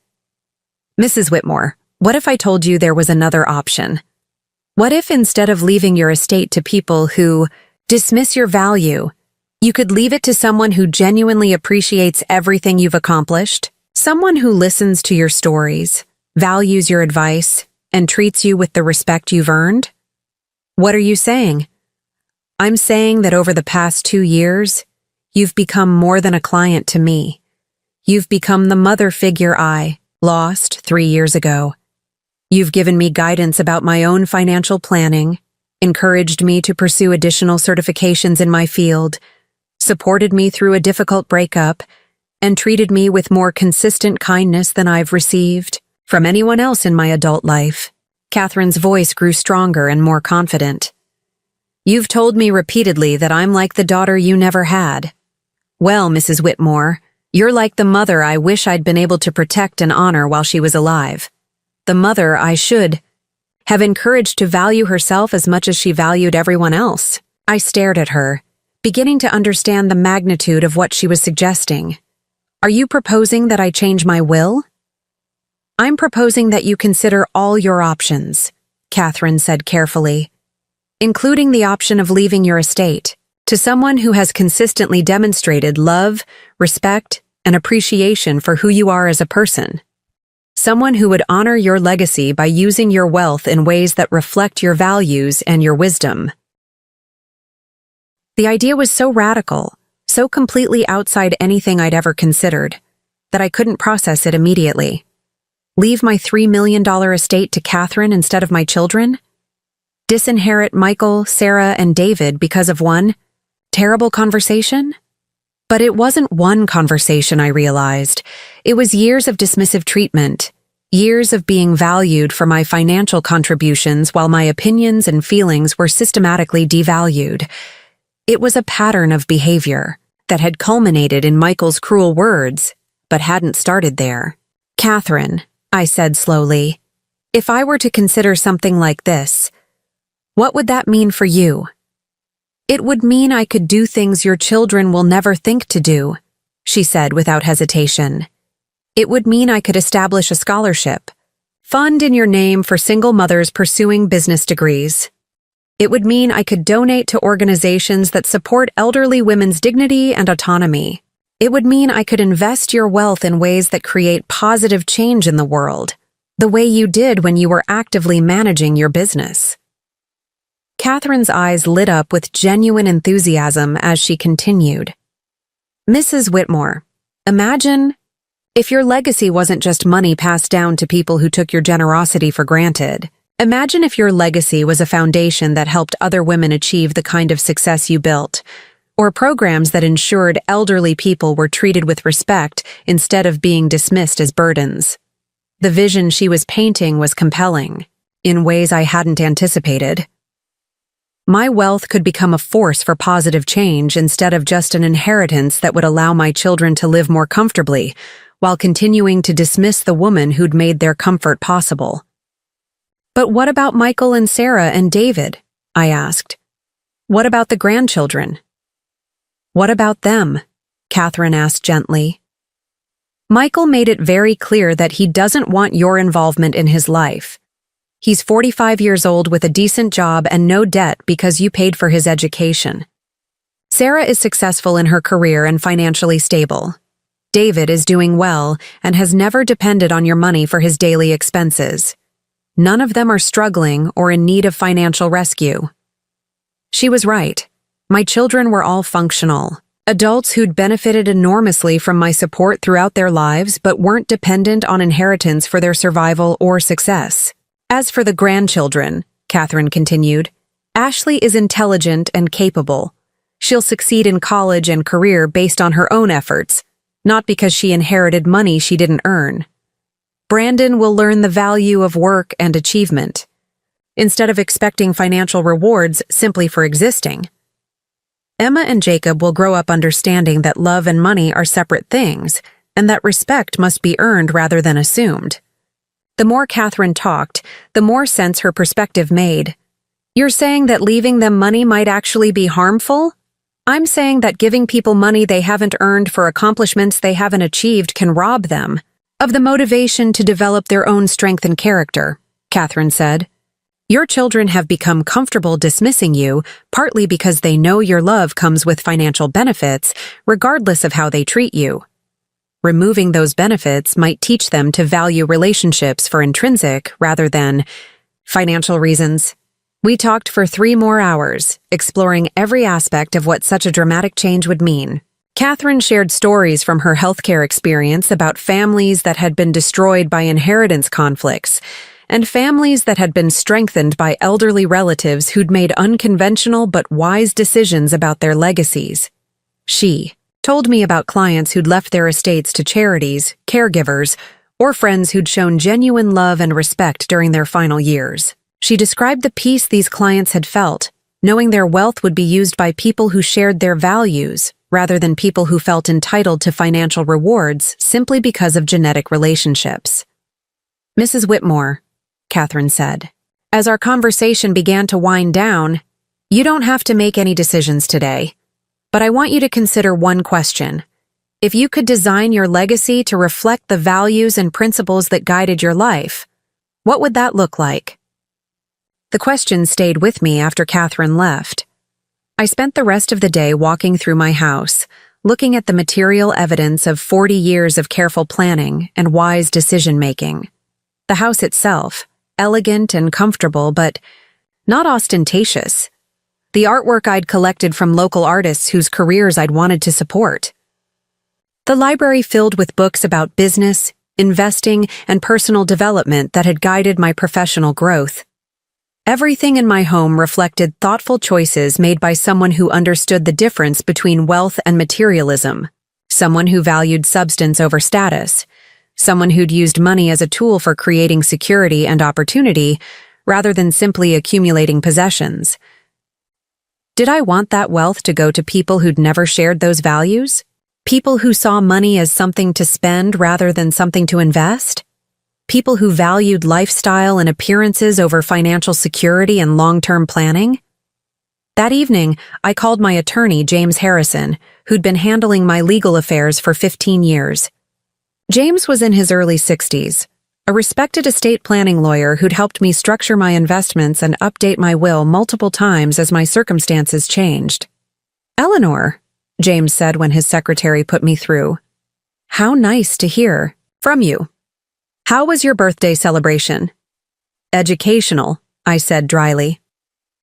Mrs. Whitmore, what if I told you there was another option? What if instead of leaving your estate to people who dismiss your value, you could leave it to someone who genuinely appreciates everything you've accomplished? Someone who listens to your stories, values your advice, and treats you with the respect you've earned? What are you saying? I'm saying that over the past 2 years, you've become more than a client to me. You've become the mother figure I lost 3 years ago. You've given me guidance about my own financial planning, encouraged me to pursue additional certifications in my field, supported me through a difficult breakup, and treated me with more consistent kindness than I've received from anyone else in my adult life. Catherine's voice grew stronger and more confident. You've told me repeatedly that I'm like the daughter you never had. Well, Mrs. Whitmore, you're like the mother I wish I'd been able to protect and honor while she was alive. The mother I should have encouraged to value herself as much as she valued everyone else. I stared at her, beginning to understand the magnitude of what she was suggesting. Are you proposing that I change my will? I'm proposing that you consider all your options, Catherine said carefully, including the option of leaving your estate to someone who has consistently demonstrated love, respect, and appreciation for who you are as a person. Someone who would honor your legacy by using your wealth in ways that reflect your values and your wisdom. The idea was so radical, so completely outside anything I'd ever considered, that I couldn't process it immediately. Leave my $3 million estate to Catherine instead of my children? Disinherit Michael, Sarah, and David because of one terrible conversation? But it wasn't one conversation, I realized. It was years of dismissive treatment, years of being valued for my financial contributions while my opinions and feelings were systematically devalued. It was a pattern of behavior that had culminated in Michael's cruel words, but hadn't started there. Catherine, I said slowly, if I were to consider something like this, what would that mean for you? It would mean I could do things your children will never think to do, she said without hesitation. It would mean I could establish a scholarship, fund in your name for single mothers pursuing business degrees. It would mean I could donate to organizations that support elderly women's dignity and autonomy. It would mean I could invest your wealth in ways that create positive change in the world, the way you did when you were actively managing your business. Catherine's eyes lit up with genuine enthusiasm as she continued. Mrs. Whitmore, imagine if your legacy wasn't just money passed down to people who took your generosity for granted. Imagine if your legacy was a foundation that helped other women achieve the kind of success you built, or programs that ensured elderly people were treated with respect instead of being dismissed as burdens. The vision she was painting was compelling, in ways I hadn't anticipated. My wealth could become a force for positive change instead of just an inheritance that would allow my children to live more comfortably, while continuing to dismiss the woman who'd made their comfort possible. But what about Michael and Sarah and David? I asked. What about the grandchildren? What about them? Catherine asked gently. Michael made it very clear that he doesn't want your involvement in his life. He's 45 years old with a decent job and no debt because you paid for his education. Sarah is successful in her career and financially stable. David is doing well and has never depended on your money for his daily expenses. None of them are struggling or in need of financial rescue. She was right. My children were all functional, adults who'd benefited enormously from my support throughout their lives but weren't dependent on inheritance for their survival or success. As for the grandchildren, Catherine continued, Ashley is intelligent and capable. She'll succeed in college and career based on her own efforts, not because she inherited money she didn't earn. Brandon will learn the value of work and achievement, instead of expecting financial rewards simply for existing. Emma and Jacob will grow up understanding that love and money are separate things, and that respect must be earned rather than assumed. The more Catherine talked, the more sense her perspective made. You're saying that leaving them money might actually be harmful? I'm saying that giving people money they haven't earned for accomplishments they haven't achieved can rob them of the motivation to develop their own strength and character, Catherine said. Your children have become comfortable dismissing you, partly because they know your love comes with financial benefits, regardless of how they treat you. Removing those benefits might teach them to value relationships for intrinsic rather than financial reasons. We talked for 3 more hours, exploring every aspect of what such a dramatic change would mean. Catherine shared stories from her healthcare experience about families that had been destroyed by inheritance conflicts, and families that had been strengthened by elderly relatives who'd made unconventional but wise decisions about their legacies. She told me about clients who'd left their estates to charities, caregivers, or friends who'd shown genuine love and respect during their final years. She described the peace these clients had felt, knowing their wealth would be used by people who shared their values, rather than people who felt entitled to financial rewards simply because of genetic relationships. Mrs. Whitmore, Catherine said, as our conversation began to wind down, you don't have to make any decisions today, but I want you to consider one question. If you could design your legacy to reflect the values and principles that guided your life, what would that look like? The question stayed with me after Catherine left. I spent the rest of the day walking through my house, looking at the material evidence of 40 years of careful planning and wise decision-making. The house itself, elegant and comfortable, but not ostentatious. The artwork I'd collected from local artists whose careers I'd wanted to support. The library filled with books about business, investing, and personal development that had guided my professional growth. Everything in my home reflected thoughtful choices made by someone who understood the difference between wealth and materialism, someone who valued substance over status, someone who'd used money as a tool for creating security and opportunity rather than simply accumulating possessions. Did I want that wealth to go to people who'd never shared those values? People who saw money as something to spend rather than something to invest? People who valued lifestyle and appearances over financial security and long-term planning? That evening, I called my attorney, James Harrison, who'd been handling my legal affairs for 15 years. James was in his early 60s, a respected estate planning lawyer who'd helped me structure my investments and update my will multiple times as my circumstances changed. "Eleanor," James said when his secretary put me through. "How nice to hear from you. How was your birthday celebration?" "Educational," I said dryly.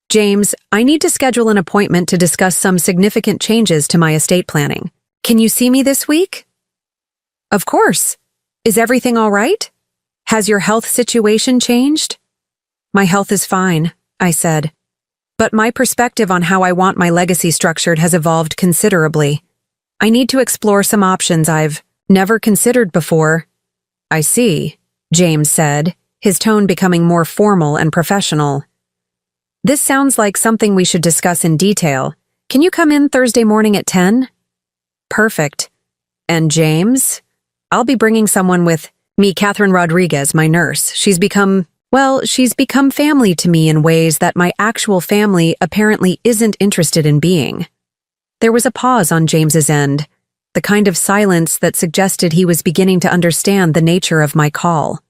"James, I need to schedule an appointment to discuss some significant changes to my estate planning. Can you see me this week?" "Of course. Is everything all right? Has your health situation changed?" "My health is fine," I said. "But my perspective on how I want my legacy structured has evolved considerably. I need to explore some options I've never considered before." "I see," James said, his tone becoming more formal and professional. "This sounds like something we should discuss in detail. Can you come in Thursday morning at 10? "Perfect. And James? I'll be bringing someone with me, Catherine Rodriguez, my nurse. She's become family to me in ways that my actual family apparently isn't interested in being." There was a pause on James's end, the kind of silence that suggested he was beginning to understand the nature of my call.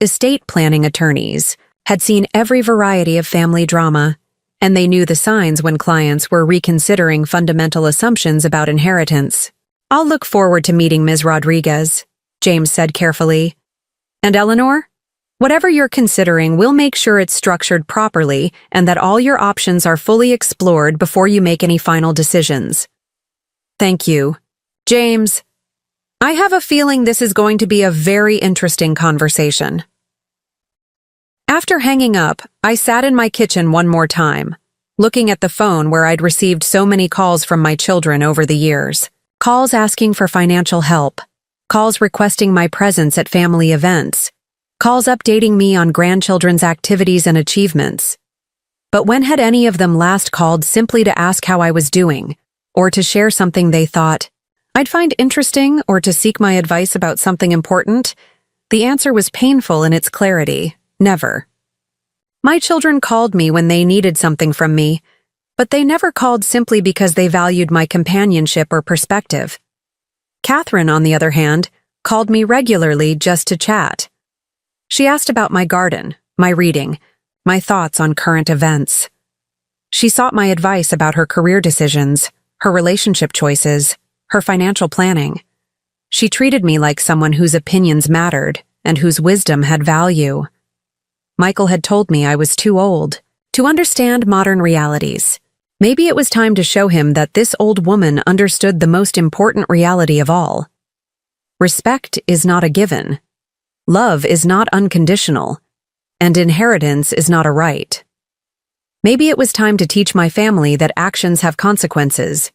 Estate planning attorneys had seen every variety of family drama, and they knew the signs when clients were reconsidering fundamental assumptions about inheritance. "I'll look forward to meeting Ms. Rodriguez," James said carefully. "And Eleanor? Whatever you're considering, we'll make sure it's structured properly and that all your options are fully explored before you make any final decisions." "Thank you. James, I have a feeling this is going to be a very interesting conversation." After hanging up, I sat in my kitchen one more time, looking at the phone where I'd received so many calls from my children over the years. Calls asking for financial help, calls requesting my presence at family events, calls updating me on grandchildren's activities and achievements. But when had any of them last called simply to ask how I was doing, or to share something they thought I'd find interesting, or to seek my advice about something important? The answer was painful in its clarity. Never. My children called me when they needed something from me, but they never called simply because they valued my companionship or perspective. Catherine, on the other hand, called me regularly just to chat. She asked about my garden, my reading, my thoughts on current events. She sought my advice about her career decisions, her relationship choices, her financial planning. She treated me like someone whose opinions mattered and whose wisdom had value. Michael had told me I was too old to understand modern realities. Maybe it was time to show him that this old woman understood the most important reality of all. Respect is not a given. Love is not unconditional. And inheritance is not a right. Maybe it was time to teach my family that actions have consequences,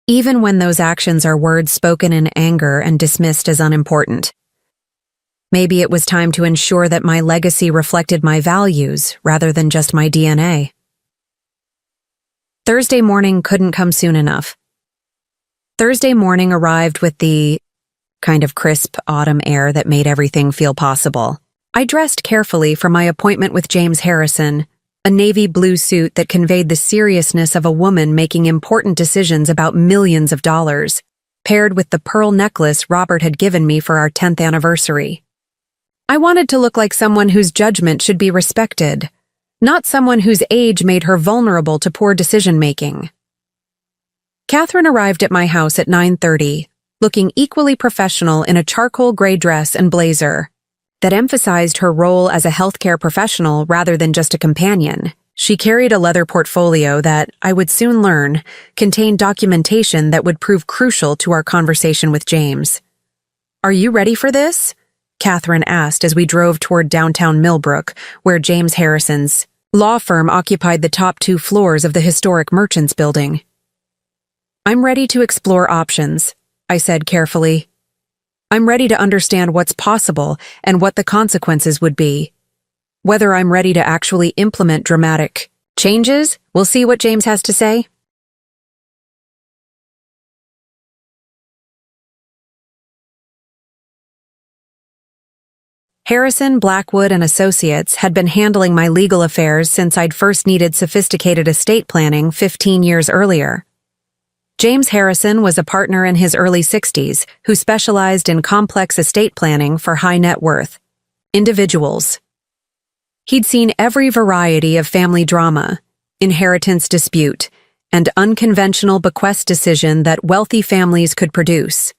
even when those actions are words spoken in anger and dismissed as unimportant. Maybe it was time to ensure that my legacy reflected my values rather than just my DNA. Thursday morning couldn't come soon enough. Thursday morning arrived with the kind of crisp autumn air that made everything feel possible. I dressed carefully for my appointment with James Harrison, a navy blue suit that conveyed the seriousness of a woman making important decisions about millions of dollars, paired with the pearl necklace Robert had given me for our 10th anniversary. I wanted to look like someone whose judgment should be respected, not someone whose age made her vulnerable to poor decision-making. Catherine arrived at my house at 9:30, looking equally professional in a charcoal gray dress and blazer that emphasized her role as a healthcare professional rather than just a companion. She carried a leather portfolio that, I would soon learn, contained documentation that would prove crucial to our conversation with James. "Are you ready for this?" Catherine asked as we drove toward downtown Millbrook, where James Harrison's law firm occupied the top 2 floors of the historic Merchants Building. "I'm ready to explore options," I said carefully. "I'm ready to understand what's possible and what the consequences would be. Whether I'm ready to actually implement dramatic changes, we'll see what James has to say." Harrison, Blackwood, and Associates had been handling my legal affairs since I'd first needed sophisticated estate planning 15 years earlier. James Harrison was a partner in his early 60s who specialized in complex estate planning for high net worth individuals. He'd seen every variety of family drama, inheritance dispute, and unconventional bequest decision that wealthy families could produce.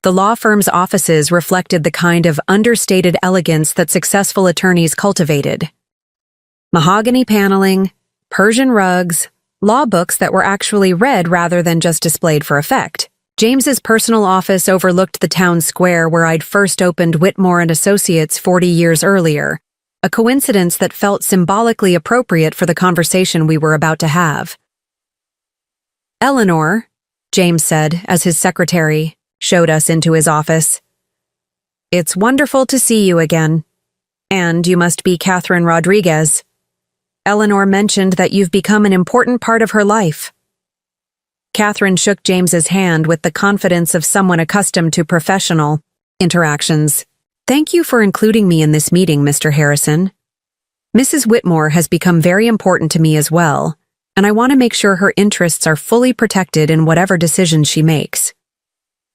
The law firm's offices reflected the kind of understated elegance that successful attorneys cultivated. Mahogany paneling, Persian rugs, law books that were actually read rather than just displayed for effect. James's personal office overlooked the town square where I'd first opened Whitmore and Associates 40 years earlier, a coincidence that felt symbolically appropriate for the conversation we were about to have. "Eleanor," James said as his secretary showed us into his office, "it's wonderful to see you again. And you must be Catherine Rodriguez. Eleanor mentioned that you've become an important part of her life." Catherine shook James's hand with the confidence of someone accustomed to professional interactions. "Thank you for including me in this meeting, Mr. Harrison. Mrs. Whitmore has become very important to me as well, and I want to make sure her interests are fully protected in whatever decisions she makes."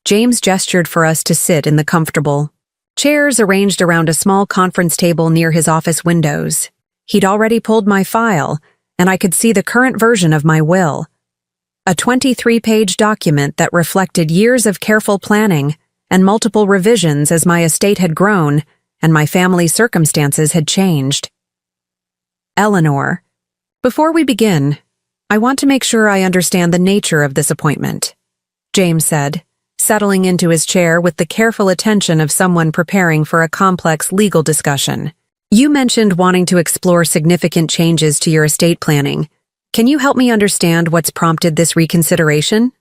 James gestured for us to sit in the comfortable chairs arranged around a small conference table near his office windows. He'd already pulled my file, and I could see the current version of my will, a 23-page document that reflected years of careful planning and multiple revisions as my estate had grown and my family's circumstances had changed. "Eleanor, before we begin, I want to make sure I understand the nature of this appointment," James said, settling into his chair with the careful attention of someone preparing for a complex legal discussion. "You mentioned wanting to explore significant changes to your estate planning. Can you help me understand what's prompted this reconsideration?"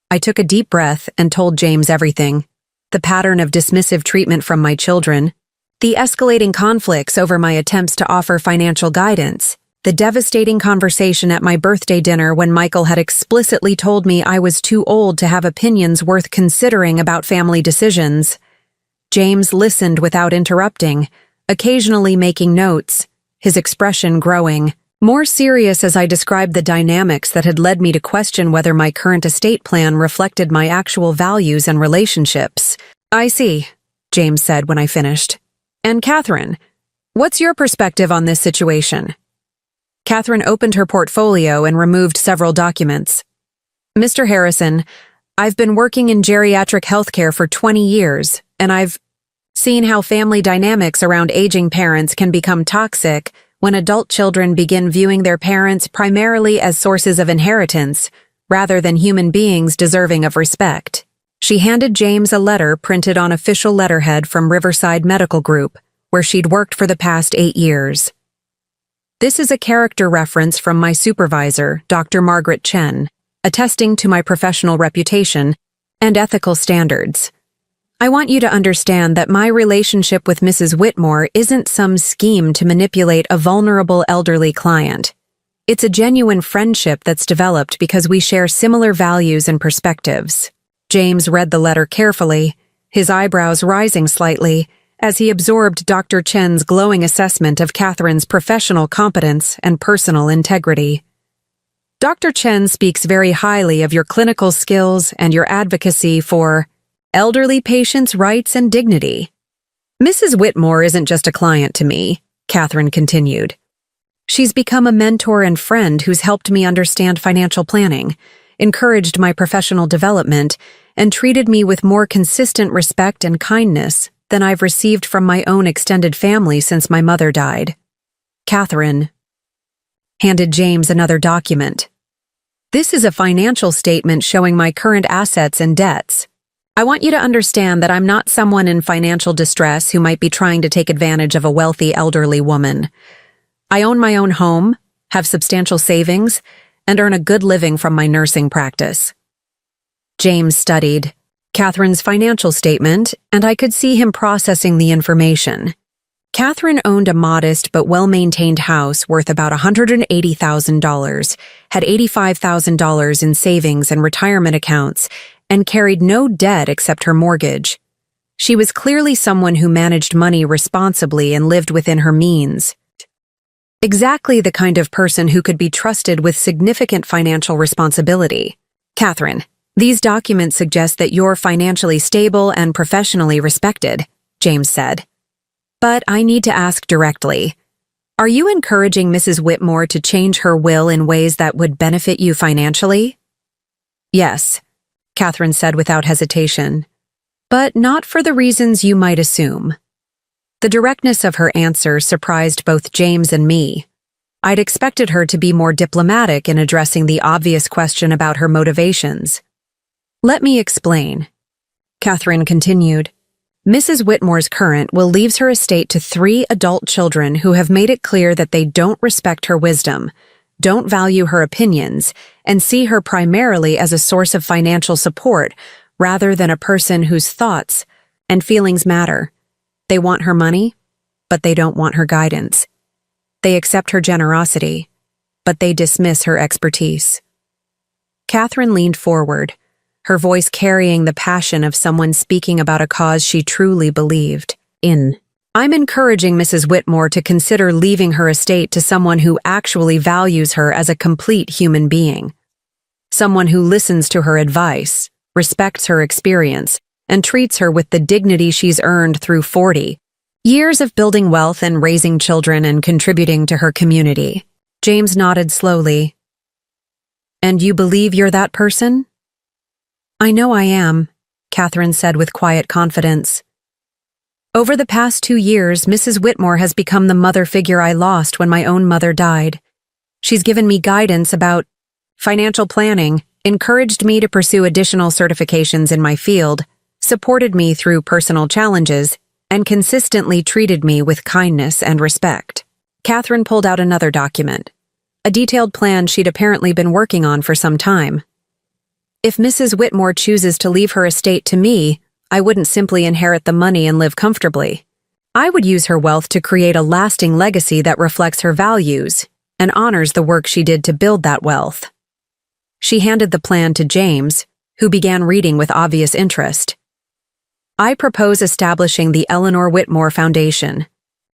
I took a deep breath and told James everything: the pattern of dismissive treatment from my children, the escalating conflicts over my attempts to offer financial guidance, the devastating conversation at my birthday dinner when Michael had explicitly told me I was too old to have opinions worth considering about family decisions, James listened without interrupting, occasionally making notes, his expression growing, more serious as I described the dynamics that had led me to question whether my current estate plan reflected my actual values and relationships. "I see," James said when I finished. "And Catherine, what's your perspective on this situation?" Catherine opened her portfolio and removed several documents. "Mr. Harrison, I've been working in geriatric healthcare for 20 years, and I've seen how family dynamics around aging parents can become toxic when adult children begin viewing their parents primarily as sources of inheritance, rather than human beings deserving of respect." She handed James a letter printed on official letterhead from Riverside Medical Group, where she'd worked for the past 8 years. "This is a character reference from my supervisor, Dr. Margaret Chen, attesting to my professional reputation and ethical standards. I want you to understand that my relationship with Mrs. Whitmore isn't some scheme to manipulate a vulnerable elderly client. It's a genuine friendship that's developed because we share similar values and perspectives." James read the letter carefully, his eyebrows rising slightly, as he absorbed Dr. Chen's glowing assessment of Catherine's professional competence and personal integrity. "Dr. Chen speaks very highly of your clinical skills and your advocacy for elderly patients' rights and dignity. Mrs. Whitmore isn't just a client to me," Catherine continued. "She's become a mentor and friend who's helped me understand financial planning, encouraged my professional development, and treated me with more consistent respect and kindness than I've received from my own extended family since my mother died." Catherine handed James another document. "This is a financial statement showing my current assets and debts. I want you to understand that I'm not someone in financial distress who might be trying to take advantage of a wealthy elderly woman. I own my own home, have substantial savings, and earn a good living from my nursing practice." James studied Catherine's financial statement, and I could see him processing the information. Catherine owned a modest but well-maintained house worth about $180,000, had $85,000 in savings and retirement accounts, and carried no debt except her mortgage. She was clearly someone who managed money responsibly and lived within her means. Exactly the kind of person who could be trusted with significant financial responsibility. "Catherine, these documents suggest that you're financially stable and professionally respected," James said. "But I need to ask directly, are you encouraging Mrs. Whitmore to change her will in ways that would benefit you financially?" "Yes," Catherine said without hesitation, "but not for the reasons you might assume." The directness of her answer surprised both James and me. I'd expected her to be more diplomatic in addressing the obvious question about her motivations. "Let me explain," Catherine continued. "Mrs. Whitmore's current will leaves her estate to 3 adult children who have made it clear that they don't respect her wisdom, don't value her opinions, and see her primarily as a source of financial support rather than a person whose thoughts and feelings matter. They want her money, but they don't want her guidance. They accept her generosity, but they dismiss her expertise." Catherine leaned forward, her voice carrying the passion of someone speaking about a cause she truly believed in. "I'm encouraging Mrs. Whitmore to consider leaving her estate to someone who actually values her as a complete human being. Someone who listens to her advice, respects her experience, and treats her with the dignity she's earned through 40 years of building wealth and raising children and contributing to her community." James nodded slowly. "And you believe you're that person?" "I know I am," Catherine said with quiet confidence. "Over the past 2 years, Mrs. Whitmore has become the mother figure I lost when my own mother died. She's given me guidance about financial planning, encouraged me to pursue additional certifications in my field, supported me through personal challenges, and consistently treated me with kindness and respect." Catherine pulled out another document, a detailed plan she'd apparently been working on for some time. "If Mrs. Whitmore chooses to leave her estate to me, I wouldn't simply inherit the money and live comfortably. I would use her wealth to create a lasting legacy that reflects her values and honors the work she did to build that wealth." She handed the plan to James, who began reading with obvious interest. I propose establishing the Eleanor Whitmore Foundation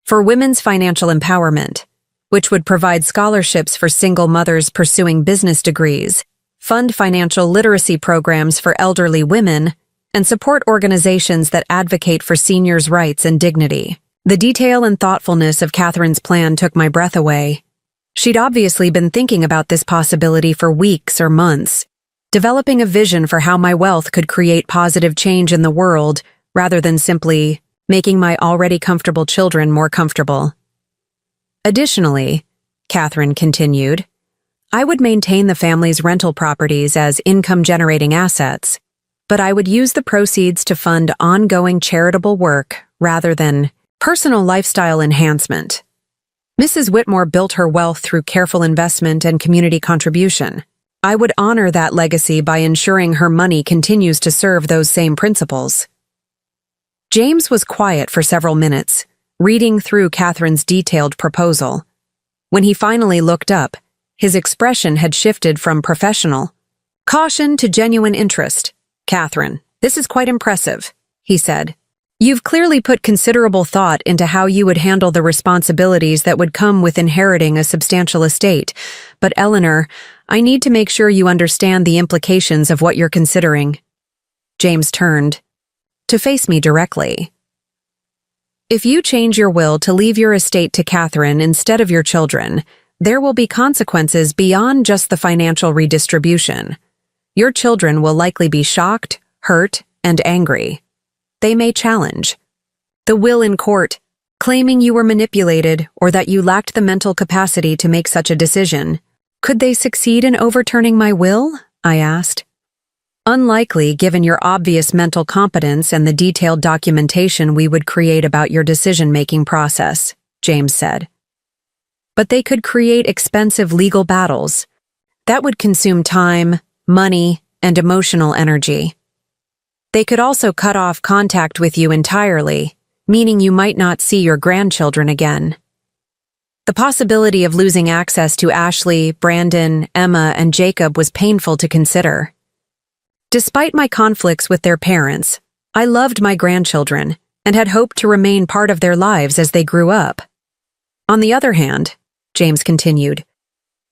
for women's financial empowerment, which would provide scholarships for single mothers pursuing business degrees, fund financial literacy programs for elderly women, and support organizations that advocate for seniors' rights and dignity. The detail and thoughtfulness of Catherine's plan took my breath away. She'd obviously been thinking about this possibility for weeks or months, developing a vision for how my wealth could create positive change in the world rather than simply making my already comfortable children more comfortable. Additionally, Catherine continued, I would maintain the family's rental properties as income-generating assets, but I would use the proceeds to fund ongoing charitable work rather than personal lifestyle enhancement. Mrs. Whitmore built her wealth through careful investment and community contribution. I would honor that legacy by ensuring her money continues to serve those same principles. James was quiet for several minutes, reading through Catherine's detailed proposal. When he finally looked up, his expression had shifted from professional caution to genuine interest. Catherine, this is quite impressive, he said. You've clearly put considerable thought into how you would handle the responsibilities that would come with inheriting a substantial estate. But Eleanor, I need to make sure you understand the implications of what you're considering. James turned to face me directly. If you change your will to leave your estate to Catherine instead of your children, there will be consequences beyond just the financial redistribution. Your children will likely be shocked, hurt, and angry. They may challenge the will in court, claiming you were manipulated or that you lacked the mental capacity to make such a decision. Could they succeed in overturning my will? I asked. Unlikely, given your obvious mental competence and the detailed documentation we would create about your decision-making process, James said. But they could create expensive legal battles. That would consume time, money, and emotional energy. They could also cut off contact with you entirely, meaning you might not see your grandchildren again. The possibility of losing access to Ashley, Brandon, Emma, and Jacob was painful to consider. Despite my conflicts with their parents, I loved my grandchildren and had hoped to remain part of their lives as they grew up. On the other hand, James continued,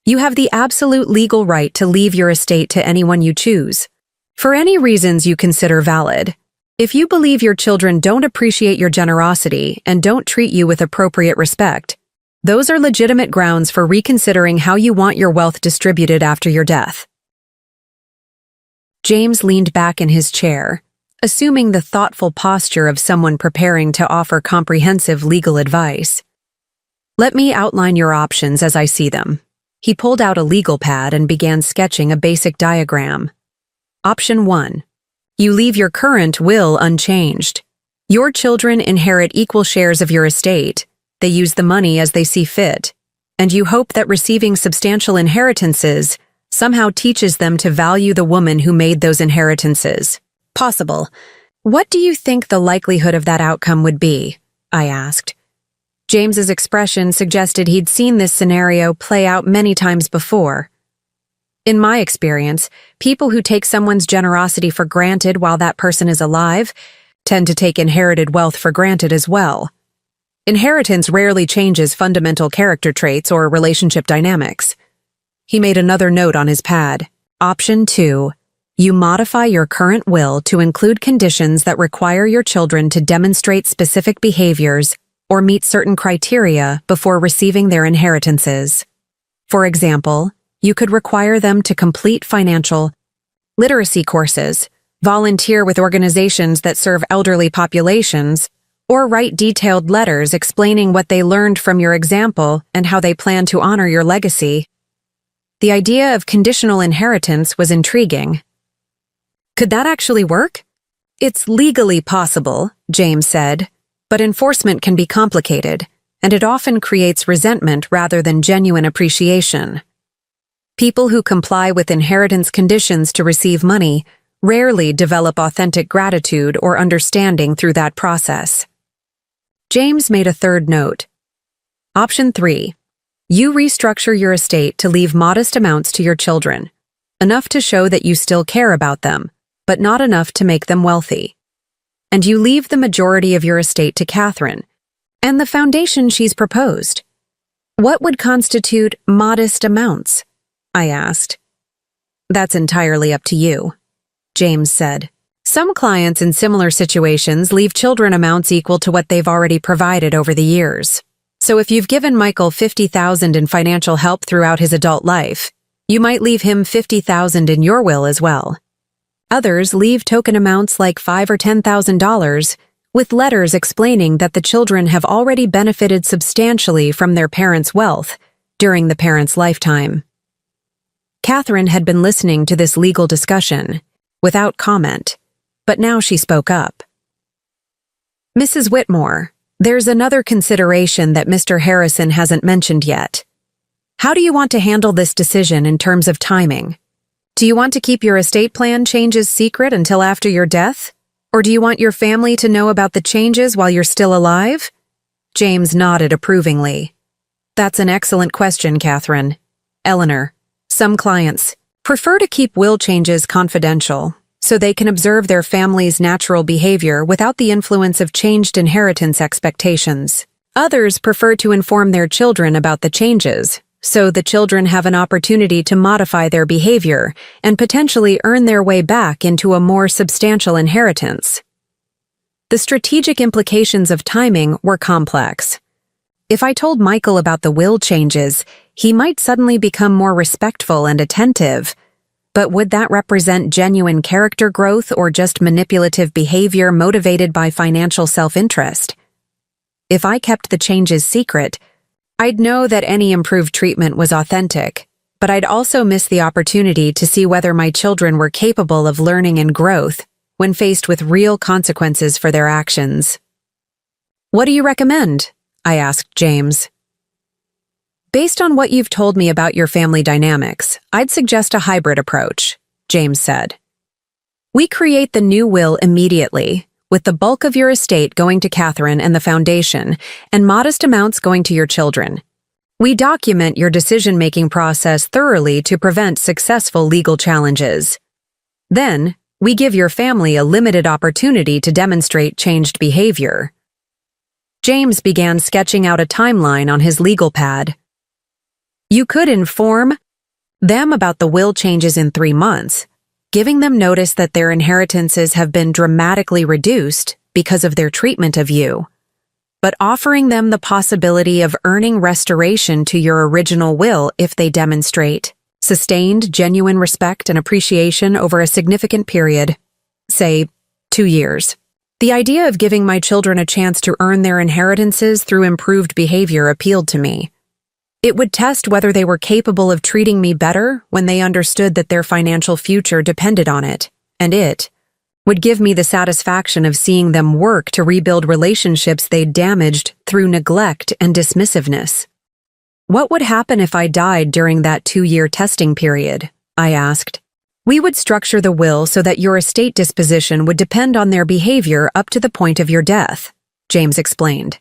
you have the absolute legal right to leave your estate to anyone you choose, for any reasons you consider valid. If you believe your children don't appreciate your generosity and don't treat you with appropriate respect, those are legitimate grounds for reconsidering how you want your wealth distributed after your death. James leaned back in his chair, assuming the thoughtful posture of someone preparing to offer comprehensive legal advice. Let me outline your options as I see them. He pulled out a legal pad and began sketching a basic diagram. Option 1. You leave your current will unchanged. Your children inherit equal shares of your estate. They use the money as they see fit. And you hope that receiving substantial inheritances somehow teaches them to value the woman who made those inheritances. Possible. What do you think the likelihood of that outcome would be? I asked. James's expression suggested he'd seen this scenario play out many times before. In my experience, people who take someone's generosity for granted while that person is alive tend to take inherited wealth for granted as well. Inheritance rarely changes fundamental character traits or relationship dynamics. He made another note on his pad. Option 2. You modify your current will to include conditions that require your children to demonstrate specific behaviors or meet certain criteria before receiving their inheritances. For example, you could require them to complete financial literacy courses, volunteer with organizations that serve elderly populations, or write detailed letters explaining what they learned from your example and how they plan to honor your legacy. The idea of conditional inheritance was intriguing. Could that actually work? It's legally possible, James said, but enforcement can be complicated, and it often creates resentment rather than genuine appreciation. People who comply with inheritance conditions to receive money rarely develop authentic gratitude or understanding through that process. James made a third note. Option 3. You restructure your estate to leave modest amounts to your children, enough to show that you still care about them, but not enough to make them wealthy. and you leave the majority of your estate to Catherine and the foundation she's proposed. What would constitute modest amounts? I asked. That's entirely up to you, James said. Some clients in similar situations leave children amounts equal to what they've already provided over the years. So if you've given Michael $50,000 in financial help throughout his adult life, you might leave him $50,000 in your will as well. Others leave token amounts like $5,000 or $10,000 with letters explaining that the children have already benefited substantially from their parents' wealth during the parents' lifetime. Catherine had been listening to this legal discussion without comment, but now she spoke up. Mrs. Whitmore, there's another consideration that Mr. Harrison hasn't mentioned yet. How do you want to handle this decision in terms of timing? Do you want to keep your estate plan changes secret until after your death? Or do you want your family to know about the changes while you're still alive? James nodded approvingly. That's an excellent question, Catherine. Eleanor, some clients prefer to keep will changes confidential so they can observe their family's natural behavior without the influence of changed inheritance expectations. Others prefer to inform their children about the changes, so the children have an opportunity to modify their behavior and potentially earn their way back into a more substantial inheritance. The strategic implications of timing were complex. If I told Michael about the will changes, he might suddenly become more respectful and attentive. But would that represent genuine character growth or just manipulative behavior motivated by financial self-interest? If I kept the changes secret, I'd know that any improved treatment was authentic, but I'd also miss the opportunity to see whether my children were capable of learning and growth when faced with real consequences for their actions. What do you recommend? I asked James. Based on what you've told me about your family dynamics, I'd suggest a hybrid approach, James said. We create the new will immediately, with the bulk of your estate going to Catherine and the foundation, and modest amounts going to your children. We document your decision-making process thoroughly to prevent successful legal challenges. Then, we give your family a limited opportunity to demonstrate changed behavior. James began sketching out a timeline on his legal pad. You could inform them about the will changes in 3 months, giving them notice that their inheritances have been dramatically reduced because of their treatment of you, but offering them the possibility of earning restoration to your original will if they demonstrate sustained, genuine respect and appreciation over a significant period, say, 2 years. The idea of giving my children a chance to earn their inheritances through improved behavior appealed to me. It would test whether they were capable of treating me better when they understood that their financial future depended on it, and it would give me the satisfaction of seeing them work to rebuild relationships they'd damaged through neglect and dismissiveness. What would happen if I died during that 2-year testing period? I asked. We would structure the will so that your estate disposition would depend on their behavior up to the point of your death, James explained.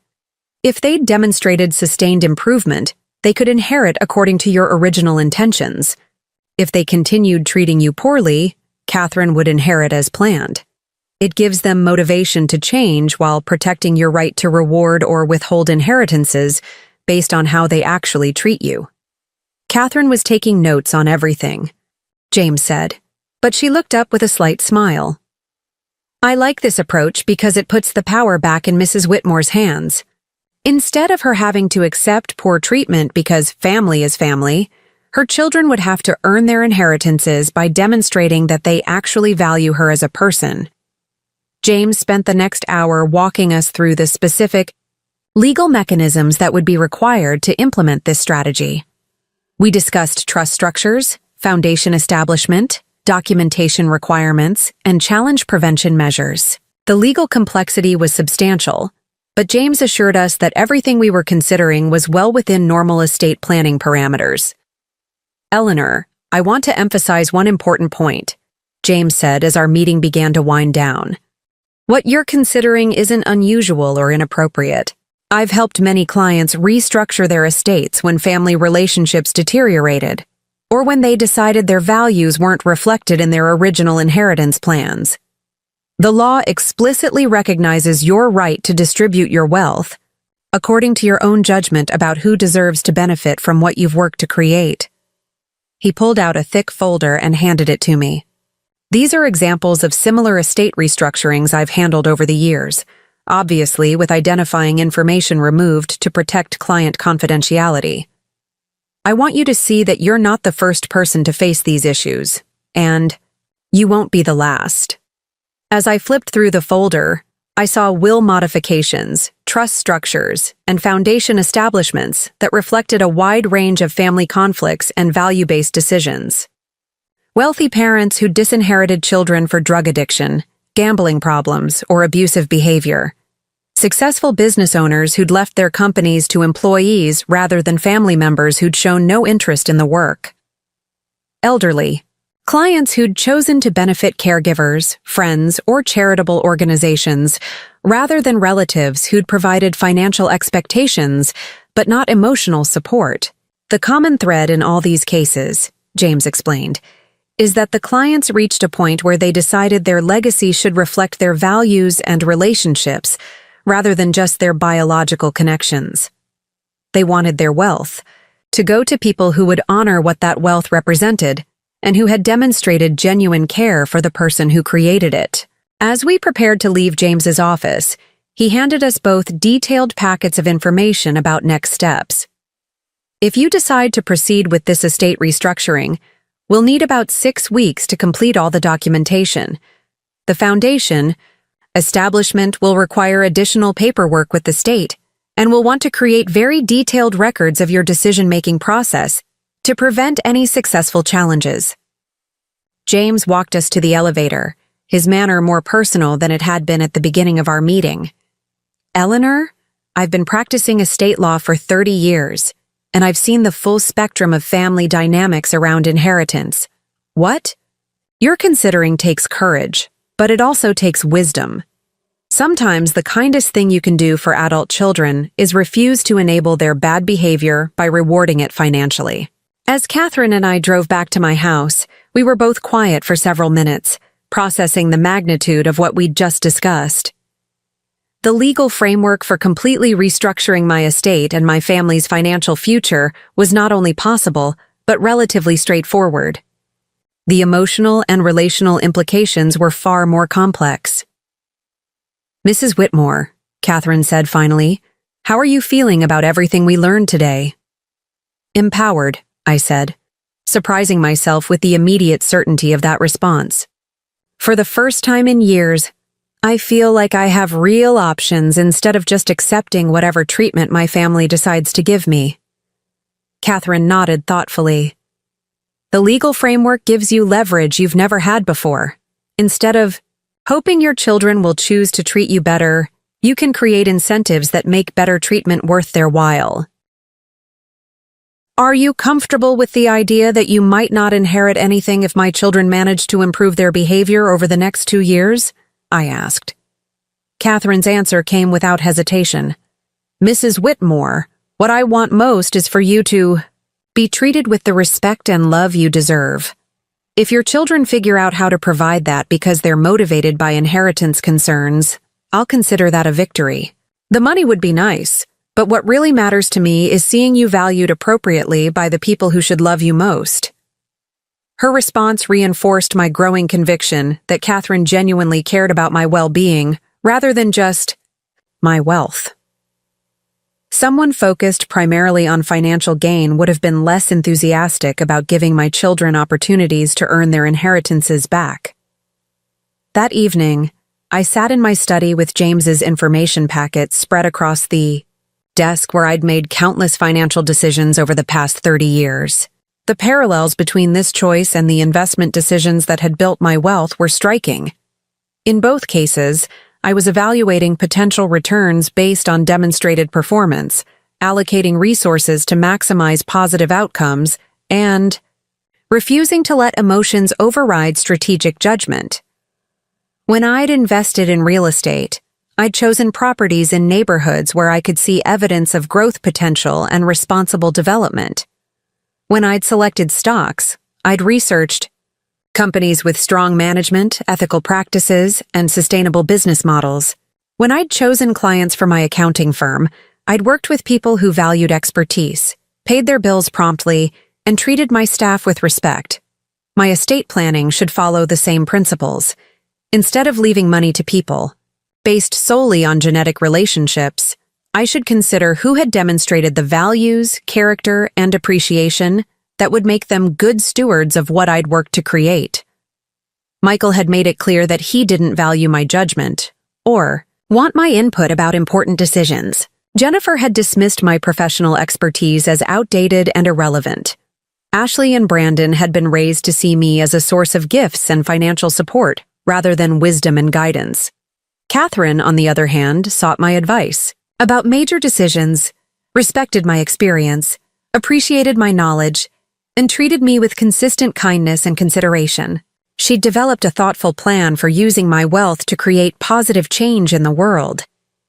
If they'd demonstrated sustained improvement, they could inherit according to your original intentions. If they continued treating you poorly, Catherine would inherit as planned. It gives them motivation to change while protecting your right to reward or withhold inheritances based on how they actually treat you. Catherine was taking notes on everything, James said, but she looked up with a slight smile. I like this approach because it puts the power back in Mrs. Whitmore's hands. Instead of her having to accept poor treatment because family is family, her children would have to earn their inheritances by demonstrating that they actually value her as a person. James spent the next hour walking us through the specific legal mechanisms that would be required to implement this strategy. We discussed trust structures, foundation establishment, documentation requirements, and challenge prevention measures. The legal complexity was substantial, but James assured us that everything we were considering was well within normal estate planning parameters. Eleanor, I want to emphasize one important point, James said as our meeting began to wind down. What you're considering isn't unusual or inappropriate. I've helped many clients restructure their estates when family relationships deteriorated, or when they decided their values weren't reflected in their original inheritance plans. The law explicitly recognizes your right to distribute your wealth according to your own judgment about who deserves to benefit from what you've worked to create. He pulled out a thick folder and handed it to me. These are examples of similar estate restructurings I've handled over the years, obviously with identifying information removed to protect client confidentiality. I want you to see that you're not the first person to face these issues, and you won't be the last. As I flipped through the folder, I saw will modifications, trust structures, and foundation establishments that reflected a wide range of family conflicts and value-based decisions. Wealthy parents who disinherited children for drug addiction, gambling problems, or abusive behavior. Successful business owners who'd left their companies to employees rather than family members who'd shown no interest in the work. Elderly. Clients who'd chosen to benefit caregivers, friends, or charitable organizations, rather than relatives who'd provided financial expectations, but not emotional support. The common thread in all these cases, James explained, is that the clients reached a point where they decided their legacy should reflect their values and relationships, rather than just their biological connections. They wanted their wealth to go to people who would honor what that wealth represented, and who had demonstrated genuine care for the person who created it. As we prepared to leave James's office, he handed us both detailed packets of information about next steps. If you decide to proceed with this estate restructuring, we'll need about 6 weeks to complete all the documentation. The foundation establishment will require additional paperwork with the state, and will want to create very detailed records of your decision-making process to prevent any successful challenges. James walked us to the elevator, his manner more personal than it had been at the beginning of our meeting. Eleanor, I've been practicing estate law for 30 years, and I've seen the full spectrum of family dynamics around inheritance. What you're considering takes courage, but it also takes wisdom. Sometimes the kindest thing you can do for adult children is refuse to enable their bad behavior by rewarding it financially. As Catherine and I drove back to my house, we were both quiet for several minutes, processing the magnitude of what we'd just discussed. The legal framework for completely restructuring my estate and my family's financial future was not only possible, but relatively straightforward. The emotional and relational implications were far more complex. Mrs. Whitmore, Catherine said finally, how are you feeling about everything we learned today? Empowered, I said, surprising myself with the immediate certainty of that response. For the first time in years, I feel like I have real options instead of just accepting whatever treatment my family decides to give me. Catherine nodded thoughtfully. The legal framework gives you leverage you've never had before. Instead of hoping your children will choose to treat you better, you can create incentives that make better treatment worth their while. Are you comfortable with the idea that you might not inherit anything if my children manage to improve their behavior over the next 2 years? I asked. Catherine's answer came without hesitation. Mrs. Whitmore, what I want most is for you to be treated with the respect and love you deserve. If your children figure out how to provide that because they're motivated by inheritance concerns, I'll consider that a victory. The money would be nice, but what really matters to me is seeing you valued appropriately by the people who should love you most. Her response reinforced my growing conviction that Catherine genuinely cared about my well-being rather than just my wealth. Someone focused primarily on financial gain would have been less enthusiastic about giving my children opportunities to earn their inheritances back. That evening, I sat in my study with James's information packets spread across the desk where I'd made countless financial decisions over the past 30 years. The parallels between this choice and the investment decisions that had built my wealth were striking. In both cases, I was evaluating potential returns based on demonstrated performance, allocating resources to maximize positive outcomes, and refusing to let emotions override strategic judgment. When I'd invested in real estate, I'd chosen properties in neighborhoods where I could see evidence of growth potential and responsible development. When I'd selected stocks, I'd researched companies with strong management, ethical practices, and sustainable business models. When I'd chosen clients for my accounting firm, I'd worked with people who valued expertise, paid their bills promptly, and treated my staff with respect. My estate planning should follow the same principles. Instead of leaving money to people, based solely on genetic relationships, I should consider who had demonstrated the values, character, and appreciation that would make them good stewards of what I'd worked to create. Michael had made it clear that he didn't value my judgment, or want my input about important decisions. Jennifer had dismissed my professional expertise as outdated and irrelevant. Ashley and Brandon had been raised to see me as a source of gifts and financial support, rather than wisdom and guidance. Catherine, on the other hand, sought my advice about major decisions, respected my experience, appreciated my knowledge, and treated me with consistent kindness and consideration. She'd developed a thoughtful plan for using my wealth to create positive change in the world,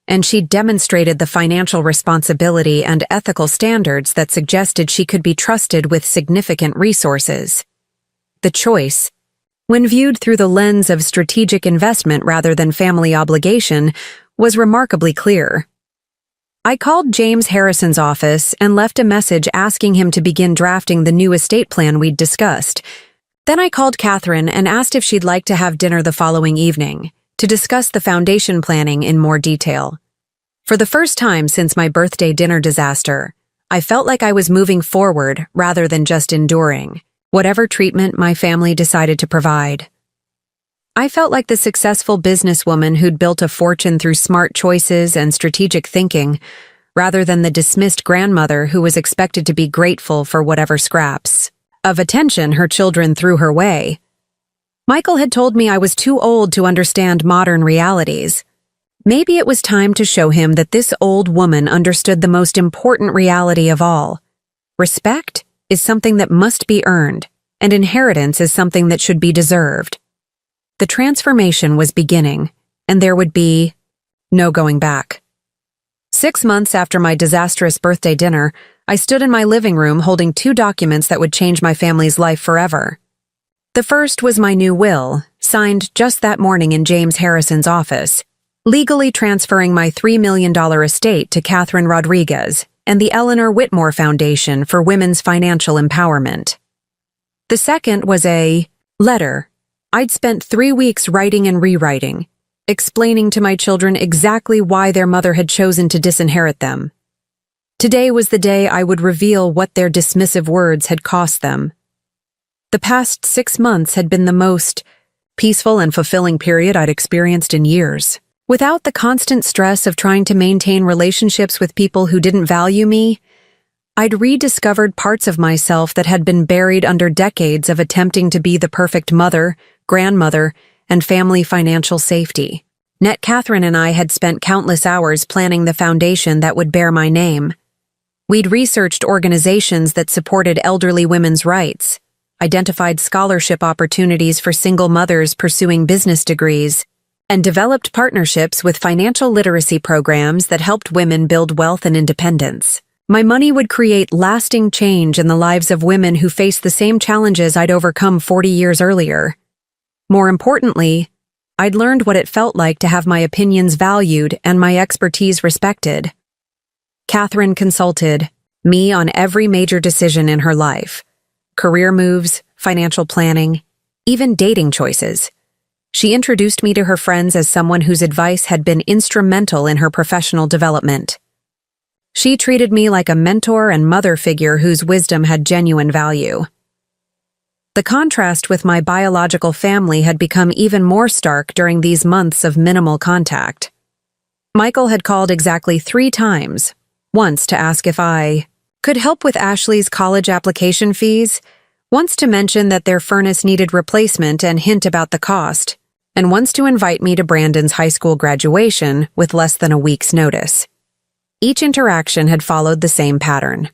and she'd demonstrated the financial responsibility and ethical standards that suggested she could be trusted with significant resources. The choice, when viewed through the lens of strategic investment rather than family obligation, was remarkably clear. I called James Harrison's office and left a message asking him to begin drafting the new estate plan we'd discussed. Then I called Catherine and asked if she'd like to have dinner the following evening to discuss the foundation planning in more detail. For the first time since my birthday dinner disaster, I felt like I was moving forward rather than just enduring whatever treatment my family decided to provide. I felt like the successful businesswoman who'd built a fortune through smart choices and strategic thinking, rather than the dismissed grandmother who was expected to be grateful for whatever scraps of attention her children threw her way. Michael had told me I was too old to understand modern realities. Maybe it was time to show him that this old woman understood the most important reality of all. Respect is something that must be earned, and inheritance is something that should be deserved. The transformation was beginning, and there would be no going back. 6 months after my disastrous birthday dinner, I stood in my living room holding 2 documents that would change my family's life forever. The first was my new will, signed just that morning in James Harrison's office, legally transferring my $3 million estate to Catherine Rodriguez and the Eleanor Whitmore Foundation for Women's Financial Empowerment. The second was a letter I'd spent 3 weeks writing and rewriting, explaining to my children exactly why their mother had chosen to disinherit them. Today was the day I would reveal what their dismissive words had cost them. The past 6 months had been the most peaceful and fulfilling period I'd experienced in years. Without the constant stress of trying to maintain relationships with people who didn't value me, I'd rediscovered parts of myself that had been buried under decades of attempting to be the perfect mother, grandmother, and family financial safety. Catherine and I had spent countless hours planning the foundation that would bear my name. We'd researched organizations that supported elderly women's rights, identified scholarship opportunities for single mothers pursuing business degrees, and developed partnerships with financial literacy programs that helped women build wealth and independence. My money would create lasting change in the lives of women who faced the same challenges I'd overcome 40 years earlier. More importantly, I'd learned what it felt like to have my opinions valued and my expertise respected. Catherine consulted me on every major decision in her life: career moves, financial planning, even dating choices. She introduced me to her friends as someone whose advice had been instrumental in her professional development. She treated me like a mentor and mother figure whose wisdom had genuine value. The contrast with my biological family had become even more stark during these months of minimal contact. Michael had called exactly 3 times, once to ask if I could help with Ashley's college application fees, once to mention that their furnace needed replacement and hint about the cost, and once to invite me to Brandon's high school graduation with less than a week's notice. Each interaction had followed the same pattern.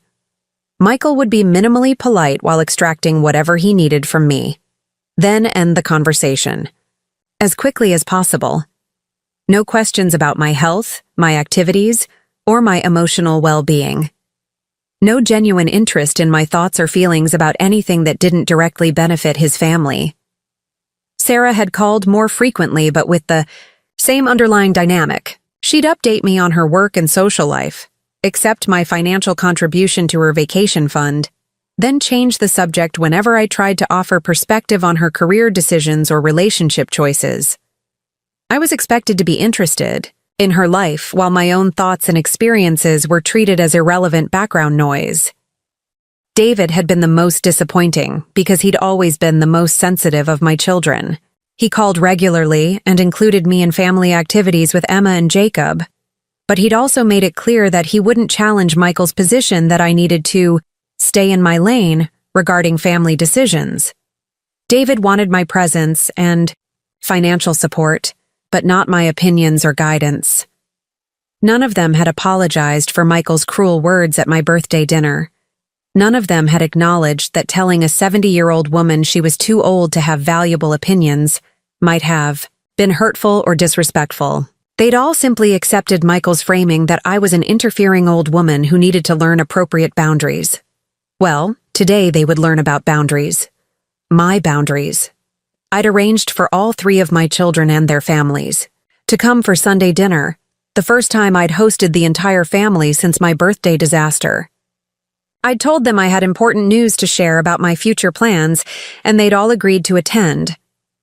Michael would be minimally polite while extracting whatever he needed from me, then end the conversation, as quickly as possible. No questions about my health, my activities, or my emotional well-being. No genuine interest in my thoughts or feelings about anything that didn't directly benefit his family. Sarah had called more frequently, but with the same underlying dynamic. She'd update me on her work and social life, accept my financial contribution to her vacation fund, then change the subject whenever I tried to offer perspective on her career decisions or relationship choices. I was expected to be interested in her life, while my own thoughts and experiences were treated as irrelevant background noise. David had been the most disappointing because he'd always been the most sensitive of my children. He called regularly and included me in family activities with Emma and Jacob, but he'd also made it clear that he wouldn't challenge Michael's position that I needed to stay in my lane regarding family decisions. David wanted my presence and financial support, but not my opinions or guidance. None of them had apologized for Michael's cruel words at my birthday dinner. None of them had acknowledged that telling a 70-year-old woman she was too old to have valuable opinions might have been hurtful or disrespectful. They'd all simply accepted Michael's framing that I was an interfering old woman who needed to learn appropriate boundaries. Well, today they would learn about boundaries. My boundaries. I'd arranged for all 3 of my children and their families to come for Sunday dinner, the first time I'd hosted the entire family since my birthday disaster. I'd told them I had important news to share about my future plans, and they'd all agreed to attend,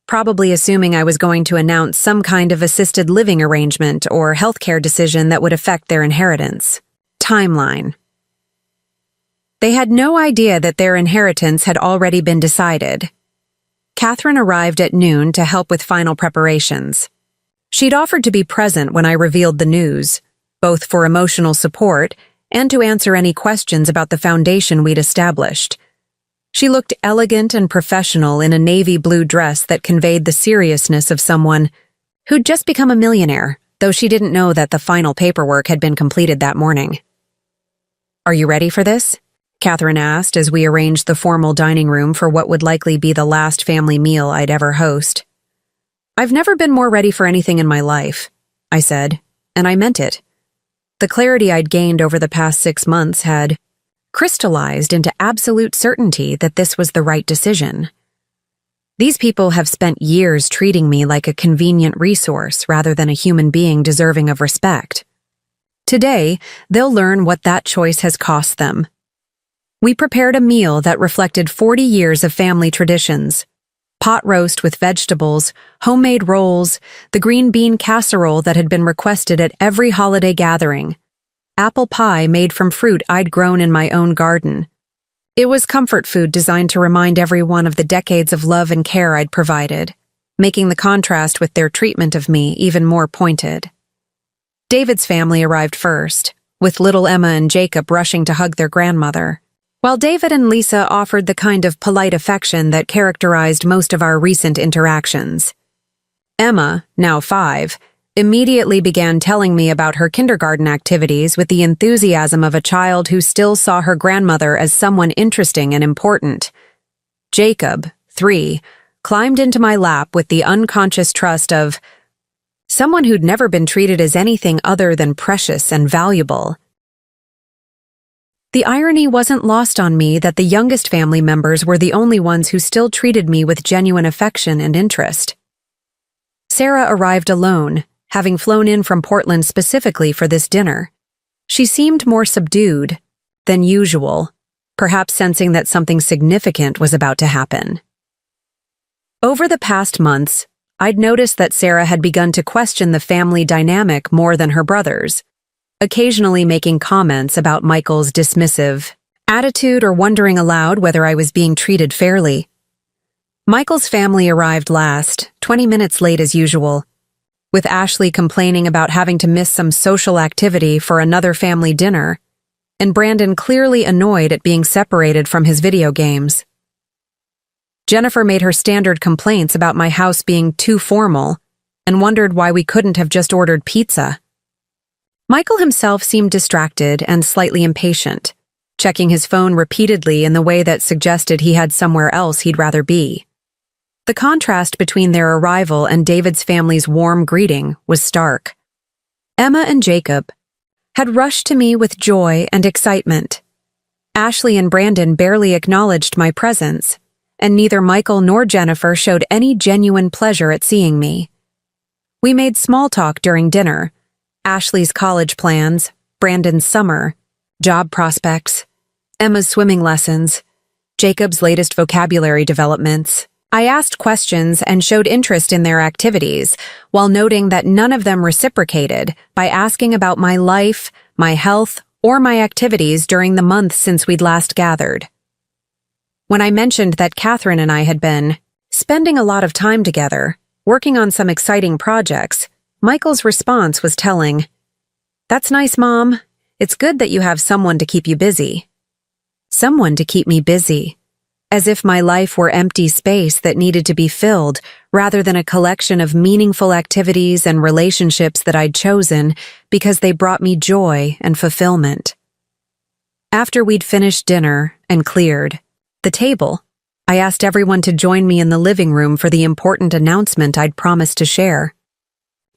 probably assuming I was going to announce some kind of assisted living arrangement or healthcare decision that would affect their inheritance. Timeline. They had no idea that their inheritance had already been decided. Catherine arrived at noon to help with final preparations. She'd offered to be present when I revealed the news, both for emotional support and to answer any questions about the foundation we'd established. She looked elegant and professional in a navy blue dress that conveyed the seriousness of someone who'd just become a millionaire, though she didn't know that the final paperwork had been completed that morning. "Are you ready for this?" Catherine asked as we arranged the formal dining room for what would likely be the last family meal I'd ever host. "I've never been more ready for anything in my life," I said, and I meant it. The clarity I'd gained over the past 6 months had crystallized into absolute certainty that this was the right decision. These people have spent years treating me like a convenient resource rather than a human being deserving of respect. Today, they'll learn what that choice has cost them. We prepared a meal that reflected 40 years of family traditions. Pot roast with vegetables, homemade rolls, the green bean casserole that had been requested at every holiday gathering, apple pie made from fruit I'd grown in my own garden. It was comfort food designed to remind everyone of the decades of love and care I'd provided, making the contrast with their treatment of me even more pointed. David's family arrived first, with little Emma and Jacob rushing to hug their grandmother, while David and Lisa offered the kind of polite affection that characterized most of our recent interactions. Emma, now 5, immediately began telling me about her kindergarten activities with the enthusiasm of a child who still saw her grandmother as someone interesting and important. Jacob, 3, climbed into my lap with the unconscious trust of someone who'd never been treated as anything other than precious and valuable. The irony wasn't lost on me that the youngest family members were the only ones who still treated me with genuine affection and interest. Sarah arrived alone, having flown in from Portland specifically for this dinner. She seemed more subdued than usual, perhaps sensing that something significant was about to happen. Over the past months, I'd noticed that Sarah had begun to question the family dynamic more than her brothers, occasionally making comments about Michael's dismissive attitude or wondering aloud whether I was being treated fairly. Michael's family arrived last, 20 minutes late as usual, with Ashley complaining about having to miss some social activity for another family dinner, and Brandon clearly annoyed at being separated from his video games. Jennifer made her standard complaints about my house being too formal and wondered why we couldn't have just ordered pizza. Michael himself seemed distracted and slightly impatient, checking his phone repeatedly in the way that suggested he had somewhere else he'd rather be. The contrast between their arrival and David's family's warm greeting was stark. Emma and Jacob had rushed to me with joy and excitement. Ashley and Brandon barely acknowledged my presence, and neither Michael nor Jennifer showed any genuine pleasure at seeing me. We made small talk during dinner: Ashley's college plans, Brandon's summer, job prospects, Emma's swimming lessons, Jacob's latest vocabulary developments. I asked questions and showed interest in their activities, while noting that none of them reciprocated by asking about my life, my health, or my activities during the months since we'd last gathered. When I mentioned that Catherine and I had been spending a lot of time together, working on some exciting projects, Michael's response was telling. "That's nice, Mom. It's good that you have someone to keep you busy." Someone to keep me busy. As if my life were empty space that needed to be filled, rather than a collection of meaningful activities and relationships that I'd chosen because they brought me joy and fulfillment. After we'd finished dinner and cleared the table, I asked everyone to join me in the living room for the important announcement I'd promised to share.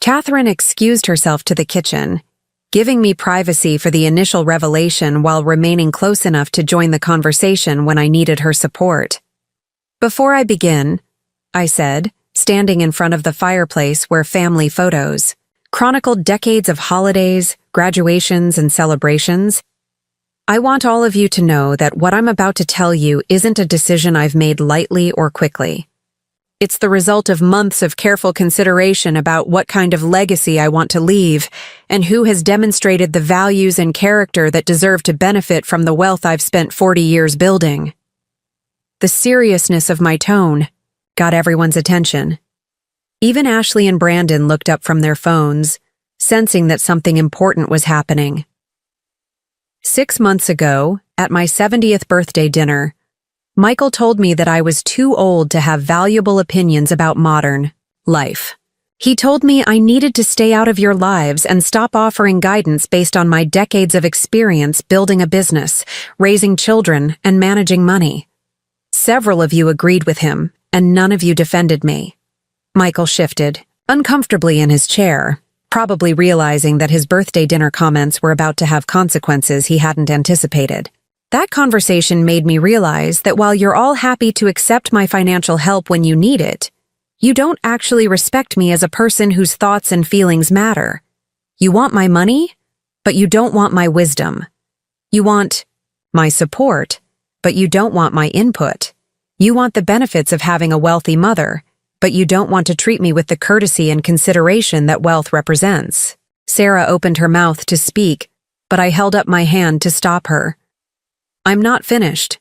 Catherine excused herself to the kitchen, giving me privacy for the initial revelation while remaining close enough to join the conversation when I needed her support. "Before I begin," I said, standing in front of the fireplace where family photos chronicled decades of holidays, graduations, and celebrations, "I want all of you to know that what I'm about to tell you isn't a decision I've made lightly or quickly. It's the result of months of careful consideration about what kind of legacy I want to leave and who has demonstrated the values and character that deserve to benefit from the wealth I've spent 40 years building." The seriousness of my tone got everyone's attention. Even Ashley and Brandon looked up from their phones, sensing that something important was happening. 6 months ago, at my 70th birthday dinner, Michael told me that I was too old to have valuable opinions about modern life. He told me I needed to stay out of your lives and stop offering guidance based on my decades of experience building a business, raising children, and managing money. Several of you agreed with him, and none of you defended me. Michael shifted uncomfortably in his chair, probably realizing that his birthday dinner comments were about to have consequences he hadn't anticipated. That conversation made me realize that while you're all happy to accept my financial help when you need it, you don't actually respect me as a person whose thoughts and feelings matter. You want my money, but you don't want my wisdom. You want my support, but you don't want my input. You want the benefits of having a wealthy mother, but you don't want to treat me with the courtesy and consideration that wealth represents. Sarah opened her mouth to speak, but I held up my hand to stop her. "I'm not finished."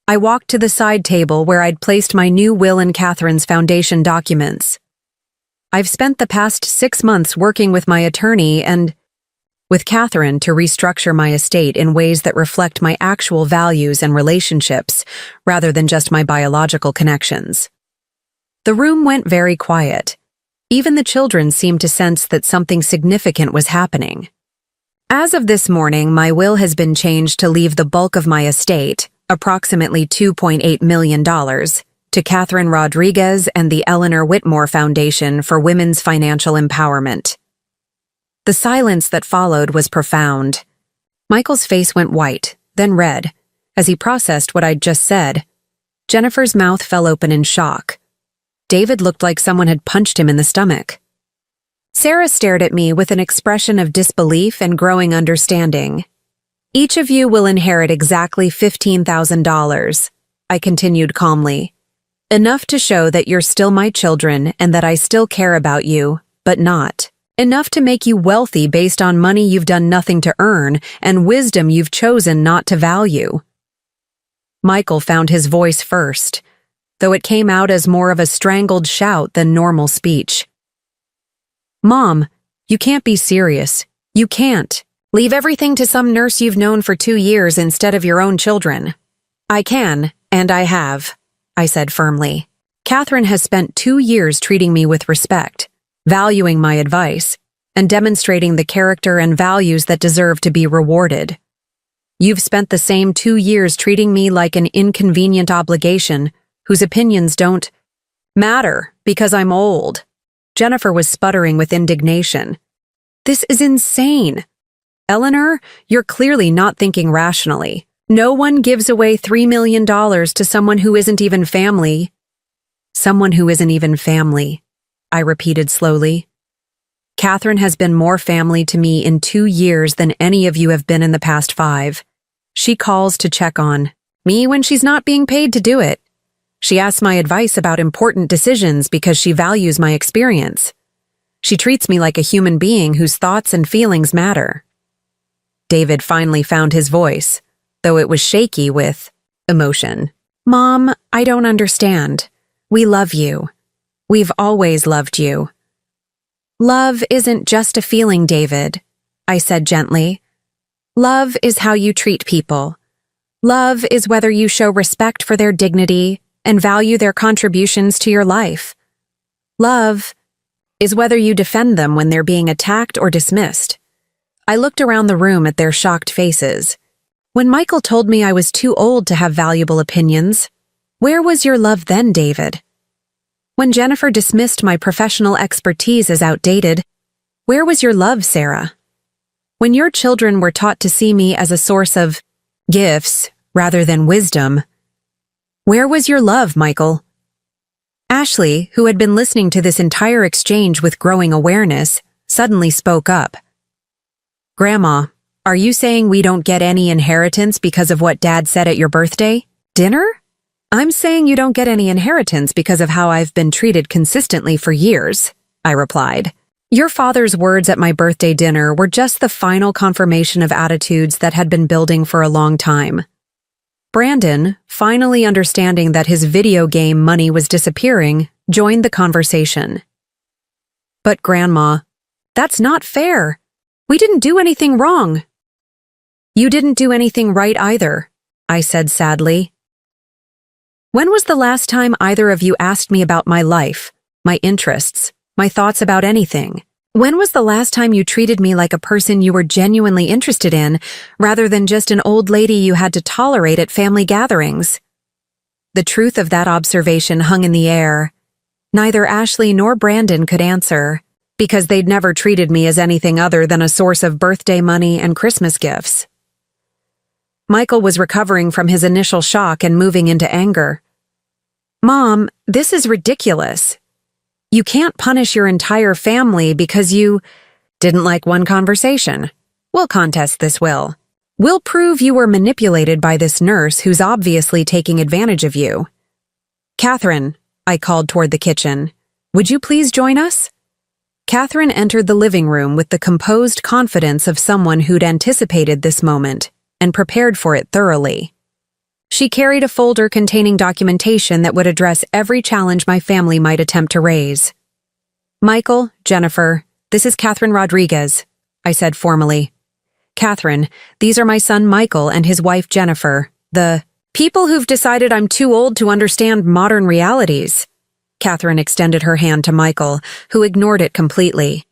I walked to the side table where I'd placed my new will and Catherine's foundation documents. "I've spent the past 6 months working with my attorney and with Catherine to restructure my estate in ways that reflect my actual values and relationships, rather than just my biological connections." The room went very quiet. Even the children seemed to sense that something significant was happening. As of this morning, my will has been changed to leave the bulk of my estate, approximately $2.8 million, to Catherine Rodriguez and the Eleanor Whitmore Foundation for Women's Financial Empowerment. The silence that followed was profound. Michael's face went white, then red, as he processed what I'd just said. Jennifer's mouth fell open in shock. David looked like someone had punched him in the stomach. Sarah stared at me with an expression of disbelief and growing understanding. "Each of you will inherit exactly $15,000, I continued calmly. "Enough to show that you're still my children and that I still care about you, but not. Enough to make you wealthy based on money you've done nothing to earn and wisdom you've chosen not to value." Michael found his voice first, though it came out as more of a strangled shout than normal speech. "Mom, you can't be serious. You can't. Leave everything to some nurse you've known for 2 years instead of your own children." "I can, and I have," I said firmly. "Catherine has spent 2 years treating me with respect, valuing my advice, and demonstrating the character and values that deserve to be rewarded. You've spent the same 2 years treating me like an inconvenient obligation whose opinions don't matter because I'm old." Jennifer was sputtering with indignation. "This is insane. Eleanor, you're clearly not thinking rationally. No one gives away $3 million to someone who isn't even family. Someone who isn't even family, I repeated slowly. Catherine has been more family to me in 2 years than any of you have been in the past 5. She calls to check on me when she's not being paid to do it. She asks my advice about important decisions because she values my experience. She treats me like a human being whose thoughts and feelings matter. David finally found his voice, though it was shaky with emotion. Mom, I don't understand. We love you. We've always loved you. Love isn't just a feeling, David, I said gently. Love is how you treat people. Love is whether you show respect for their dignity and value their contributions to your life. Love is whether you defend them when they're being attacked or dismissed. I looked around the room at their shocked faces. When Michael told me I was too old to have valuable opinions, where was your love then, David? When Jennifer dismissed my professional expertise as outdated, where was your love, Sarah? When your children were taught to see me as a source of gifts rather than wisdom, where was your love, Michael? Ashley, who had been listening to this entire exchange with growing awareness, suddenly spoke up. Grandma, are you saying we don't get any inheritance because of what Dad said at your birthday dinner? I'm saying you don't get any inheritance because of how I've been treated consistently for years, I replied. Your father's words at my birthday dinner were just the final confirmation of attitudes that had been building for a long time. Brandon, finally understanding that his video game money was disappearing, joined the conversation. But Grandma, that's not fair. We didn't do anything wrong. You didn't do anything right either, I said sadly. When was the last time either of you asked me about my life, my interests, my thoughts about anything? When was the last time you treated me like a person you were genuinely interested in, rather than just an old lady you had to tolerate at family gatherings? The truth of that observation hung in the air. Neither Ashley nor Brandon could answer, because they'd never treated me as anything other than a source of birthday money and Christmas gifts. Michael was recovering from his initial shock and moving into anger. Mom, this is ridiculous. You can't punish your entire family because you didn't like one conversation. We'll contest this, Will. We'll prove you were manipulated by this nurse who's obviously taking advantage of you. Catherine, I called toward the kitchen. Would you please join us? Catherine entered the living room with the composed confidence of someone who'd anticipated this moment and prepared for it thoroughly. She carried a folder containing documentation that would address every challenge my family might attempt to raise. Michael, Jennifer, this is Catherine Rodriguez, I said formally. Catherine, these are my son Michael and his wife Jennifer, the people who've decided I'm too old to understand modern realities. Catherine extended her hand to Michael, who ignored it completely.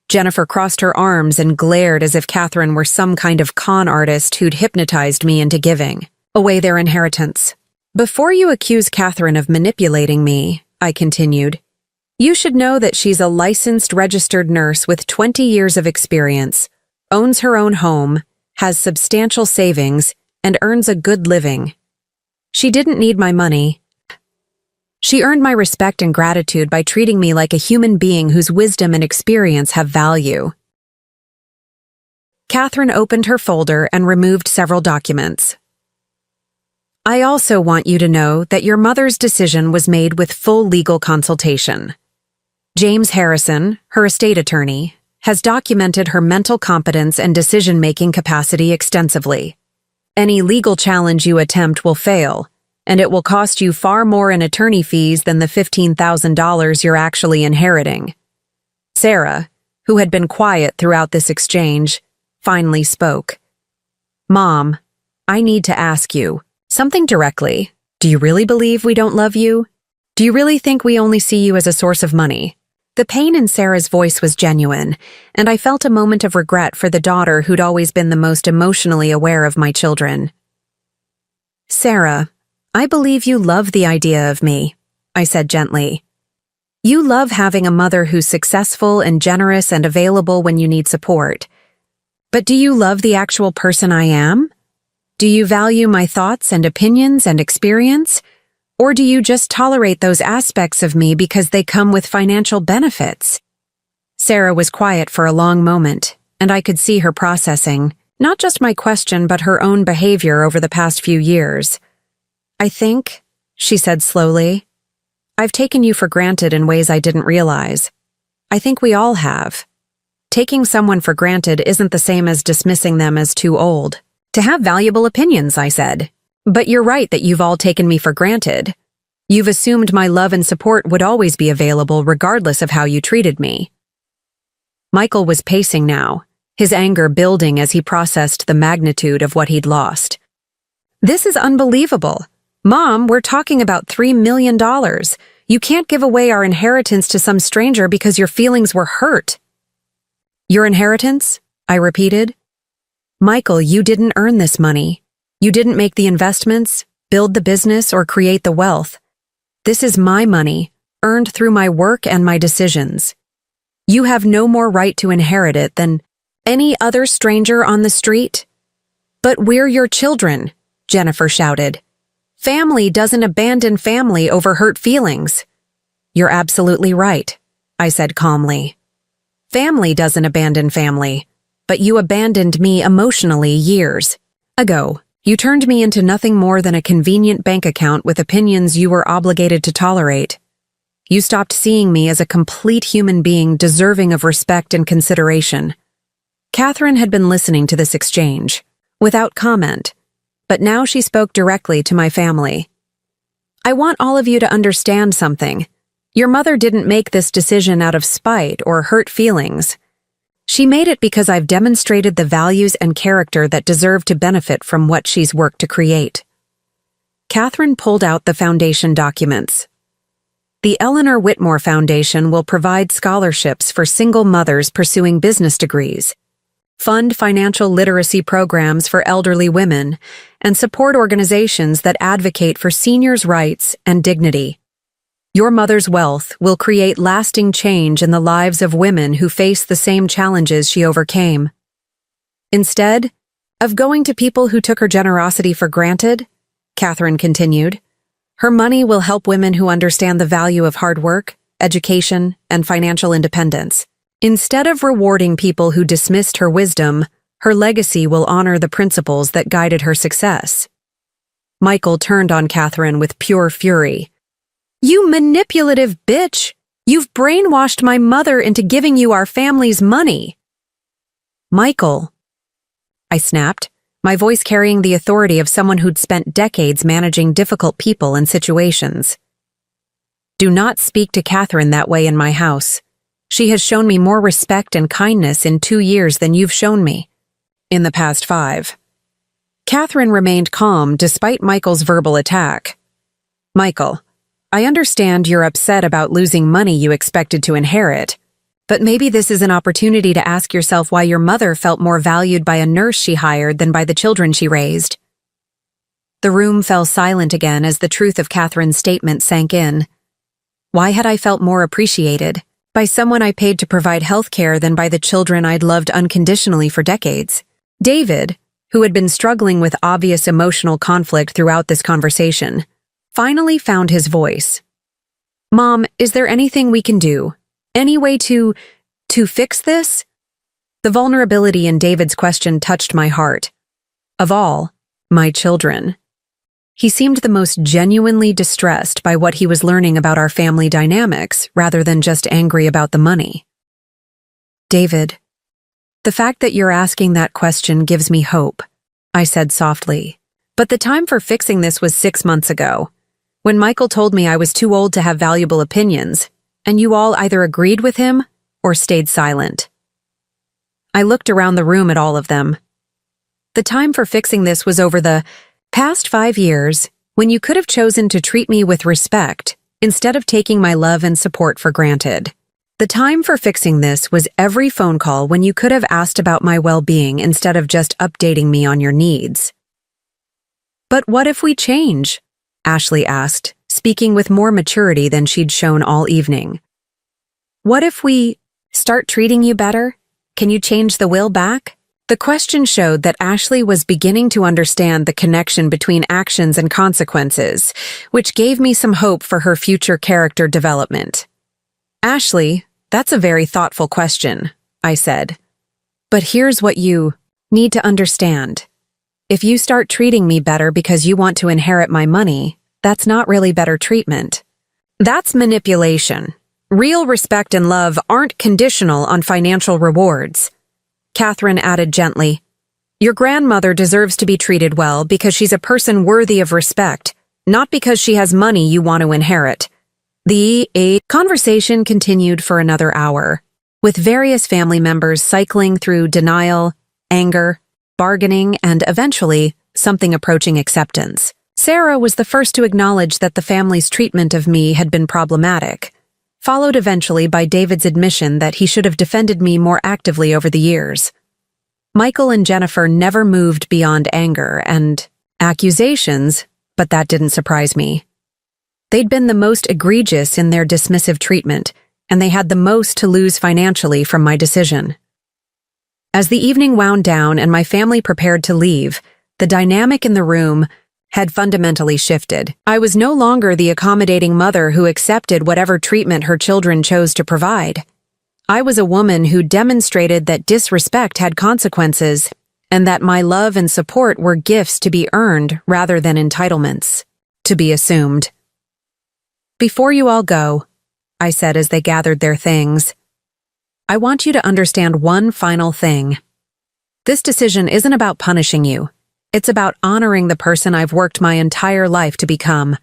Jennifer crossed her arms and glared as if Catherine were some kind of con artist who'd hypnotized me into giving away their inheritance. Before you accuse Catherine of manipulating me, I continued, you should know that she's a licensed registered nurse with 20 years of experience, owns her own home, has substantial savings, and earns a good living. She didn't need my money. She earned my respect and gratitude by treating me like a human being whose wisdom and experience have value. Catherine opened her folder and removed several documents. I also want you to know that your mother's decision was made with full legal consultation. James Harrison, her estate attorney, has documented her mental competence and decision-making capacity extensively. Any legal challenge you attempt will fail, and it will cost you far more in attorney fees than the $15,000 you're actually inheriting. Sarah, who had been quiet throughout this exchange, finally spoke. Mom, I need to ask you something directly. Do you really believe we don't love you? Do you really think we only see you as a source of money? The pain in Sarah's voice was genuine, and I felt a moment of regret for the daughter who'd always been the most emotionally aware of my children. Sarah, I believe you love the idea of me, I said gently. You love having a mother who's successful and generous and available when you need support. But do you love the actual person I am? Do you value my thoughts and opinions and experience? Or do you just tolerate those aspects of me because they come with financial benefits? Sarah was quiet for a long moment, and I could see her processing, not just my question but her own behavior over the past few years. I think, she said slowly, I've taken you for granted in ways I didn't realize. I think we all have. Taking someone for granted isn't the same as dismissing them as too old. To have valuable opinions, I said. But you're right that you've all taken me for granted. You've assumed my love and support would always be available regardless of how you treated me. Michael was pacing now, his anger building as he processed the magnitude of what he'd lost. This is unbelievable. Mom, we're talking about $3 million. You can't give away our inheritance to some stranger because your feelings were hurt. Your inheritance? I repeated. Michael, you didn't earn this money. You didn't make the investments, build the business, or create the wealth. This is my money, earned through my work and my decisions. You have no more right to inherit it than any other stranger on the street. But we're your children, Jennifer shouted. Family doesn't abandon family over hurt feelings. You're absolutely right, I said calmly. Family doesn't abandon family, but you abandoned me emotionally years ago. You turned me into nothing more than a convenient bank account with opinions you were obligated to tolerate. You stopped seeing me as a complete human being deserving of respect and consideration. Catherine had been listening to this exchange, without comment, but now she spoke directly to my family. I want all of you to understand something. Your mother didn't make this decision out of spite or hurt feelings. She made it because I've demonstrated the values and character that deserve to benefit from what she's worked to create. Catherine pulled out the foundation documents. The Eleanor Whitmore Foundation will provide scholarships for single mothers pursuing business degrees, fund financial literacy programs for elderly women, and support organizations that advocate for seniors' rights and dignity. Your mother's wealth will create lasting change in the lives of women who face the same challenges she overcame. Instead of going to people who took her generosity for granted, Catherine continued, her money will help women who understand the value of hard work, education, and financial independence. Instead of rewarding people who dismissed her wisdom, her legacy will honor the principles that guided her success. Michael turned on Catherine with pure fury. You manipulative bitch! You've brainwashed my mother into giving you our family's money. Michael, I snapped, my voice carrying the authority of someone who'd spent decades managing difficult people and situations. Do not speak to Catherine that way in my house. She has shown me more respect and kindness in 2 years than you've shown me in the past 5. Catherine remained calm despite Michael's verbal attack. Michael, I understand you're upset about losing money you expected to inherit, but maybe this is an opportunity to ask yourself why your mother felt more valued by a nurse she hired than by the children she raised. The room fell silent again as the truth of Catherine's statement sank in. Why had I felt more appreciated? By someone I paid to provide health care than by the children I'd loved unconditionally for decades? David, who had been struggling with obvious emotional conflict throughout this conversation, finally found his voice. Mom, is there anything we can do? Any way to fix this? The vulnerability in David's question touched my heart. Of all, my children. He seemed the most genuinely distressed by what he was learning about our family dynamics rather than just angry about the money. David, the fact that you're asking that question gives me hope, I said softly. But the time for fixing this was 6 months ago, when Michael told me I was too old to have valuable opinions, and you all either agreed with him or stayed silent. I looked around the room at all of them. The time for fixing this was over the past 5 years, when you could have chosen to treat me with respect instead of taking my love and support for granted. The time for fixing this was every phone call when you could have asked about my well-being instead of just updating me on your needs. But what if we change? Ashley asked, speaking with more maturity than she'd shown all evening. What if we start treating you better? Can you change the will back? The question showed that Ashley was beginning to understand the connection between actions and consequences, which gave me some hope for her future character development. Ashley, that's a very thoughtful question, I said. But here's what you need to understand. If you start treating me better because you want to inherit my money, that's not really better treatment. That's manipulation. Real respect and love aren't conditional on financial rewards. Catherine added gently, Your grandmother deserves to be treated well because she's a person worthy of respect, not because she has money you want to inherit. The conversation continued for another hour, with various family members cycling through denial, anger, bargaining, and eventually, something approaching acceptance. Sarah was the first to acknowledge that the family's treatment of me had been problematic, followed eventually by David's admission that he should have defended me more actively over the years. Michael and Jennifer never moved beyond anger and accusations, but that didn't surprise me. They'd been the most egregious in their dismissive treatment, and they had the most to lose financially from my decision. As the evening wound down and my family prepared to leave, the dynamic in the room had fundamentally shifted. I was no longer the accommodating mother who accepted whatever treatment her children chose to provide. I was a woman who demonstrated that disrespect had consequences and that my love and support were gifts to be earned rather than entitlements to be assumed. Before you all go, I said as they gathered their things, I want you to understand one final thing. This decision isn't about punishing you. It's about honoring the person I've worked my entire life to become.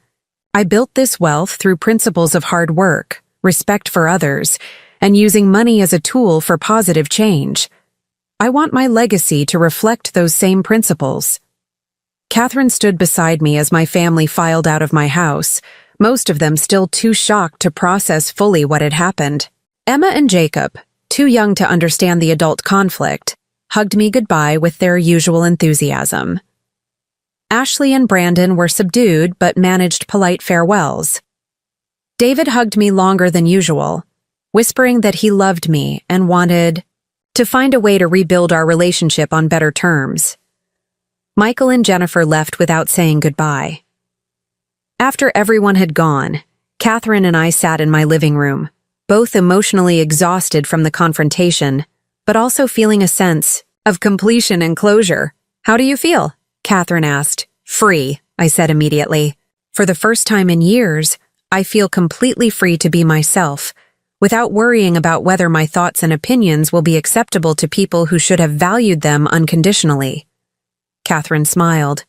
I built this wealth through principles of hard work, respect for others, and using money as a tool for positive change. I want my legacy to reflect those same principles. Catherine stood beside me as my family filed out of my house, most of them still too shocked to process fully what had happened. Emma and Jacob, too young to understand the adult conflict, hugged me goodbye with their usual enthusiasm. Ashley and Brandon were subdued but managed polite farewells. David hugged me longer than usual, whispering that he loved me and wanted to find a way to rebuild our relationship on better terms. Michael and Jennifer left without saying goodbye. After everyone had gone, Catherine and I sat in my living room, both emotionally exhausted from the confrontation, but also feeling a sense of completion and closure. How do you feel? Catherine asked. Free, I said immediately. For the first time in years, I feel completely free to be myself, without worrying about whether my thoughts and opinions will be acceptable to people who should have valued them unconditionally. Catherine smiled.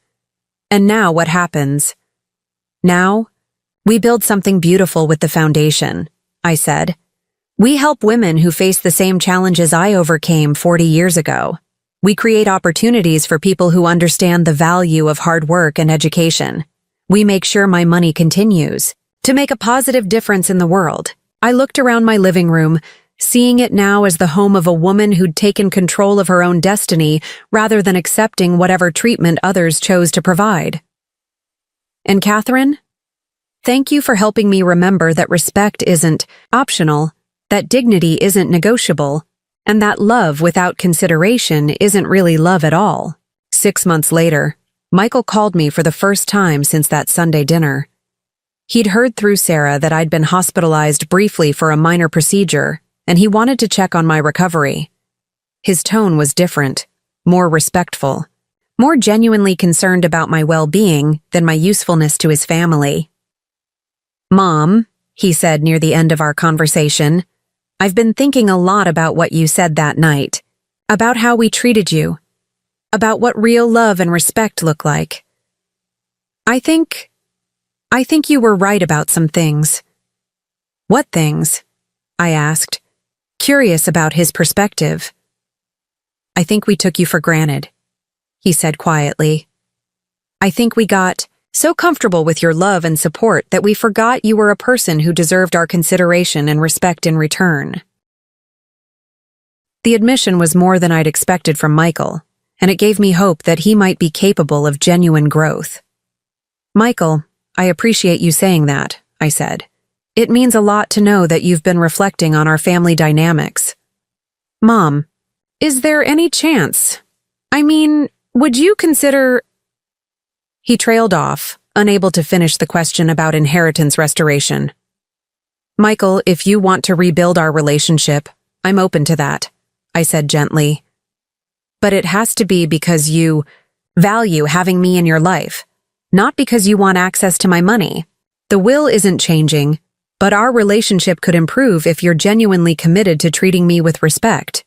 And now what happens? Now, we build something beautiful with the foundation, I said. We help women who face the same challenges I overcame 40 years ago. We create opportunities for people who understand the value of hard work and education. We make sure my money continues to make a positive difference in the world. I looked around my living room, seeing it now as the home of a woman who'd taken control of her own destiny rather than accepting whatever treatment others chose to provide. And Catherine? Thank you for helping me remember that respect isn't optional, that dignity isn't negotiable, and that love without consideration isn't really love at all. 6 months later, Michael called me for the first time since that Sunday dinner. He'd heard through Sarah that I'd been hospitalized briefly for a minor procedure, and he wanted to check on my recovery. His tone was different, more respectful, more genuinely concerned about my well-being than my usefulness to his family. Mom, he said near the end of our conversation, I've been thinking a lot about what you said that night, about how we treated you, about what real love and respect look like. I think you were right about some things. What things? I asked, curious about his perspective. I think we took you for granted, he said quietly. I think we got so comfortable with your love and support that we forgot you were a person who deserved our consideration and respect in return. The admission was more than I'd expected from Michael, and it gave me hope that he might be capable of genuine growth. Michael, I appreciate you saying that, I said. It means a lot to know that you've been reflecting on our family dynamics. Mom, Is there any chance? I mean, would you consider... He trailed off, unable to finish the question about inheritance restoration. Michael, if you want to rebuild our relationship, I'm open to that, I said gently. But it has to be because you value having me in your life, not because you want access to my money. The will isn't changing, but our relationship could improve if you're genuinely committed to treating me with respect.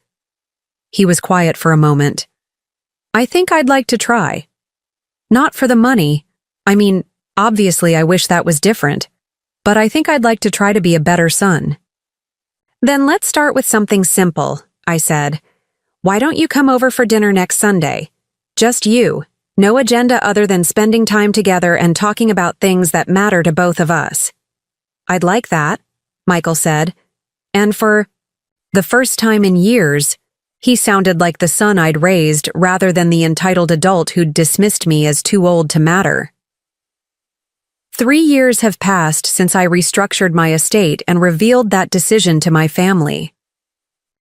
He was quiet for a moment. I think I'd like to try. Not for the money. I mean, obviously I wish that was different, but I think I'd like to try to be a better son. Then let's start with something simple, I said. Why don't you come over for dinner next Sunday? Just you, no agenda other than spending time together and talking about things that matter to both of us. I'd like that, Michael said, and for the first time in years, he sounded like the son I'd raised rather than the entitled adult who'd dismissed me as too old to matter. 3 years have passed since I restructured my estate and revealed that decision to my family.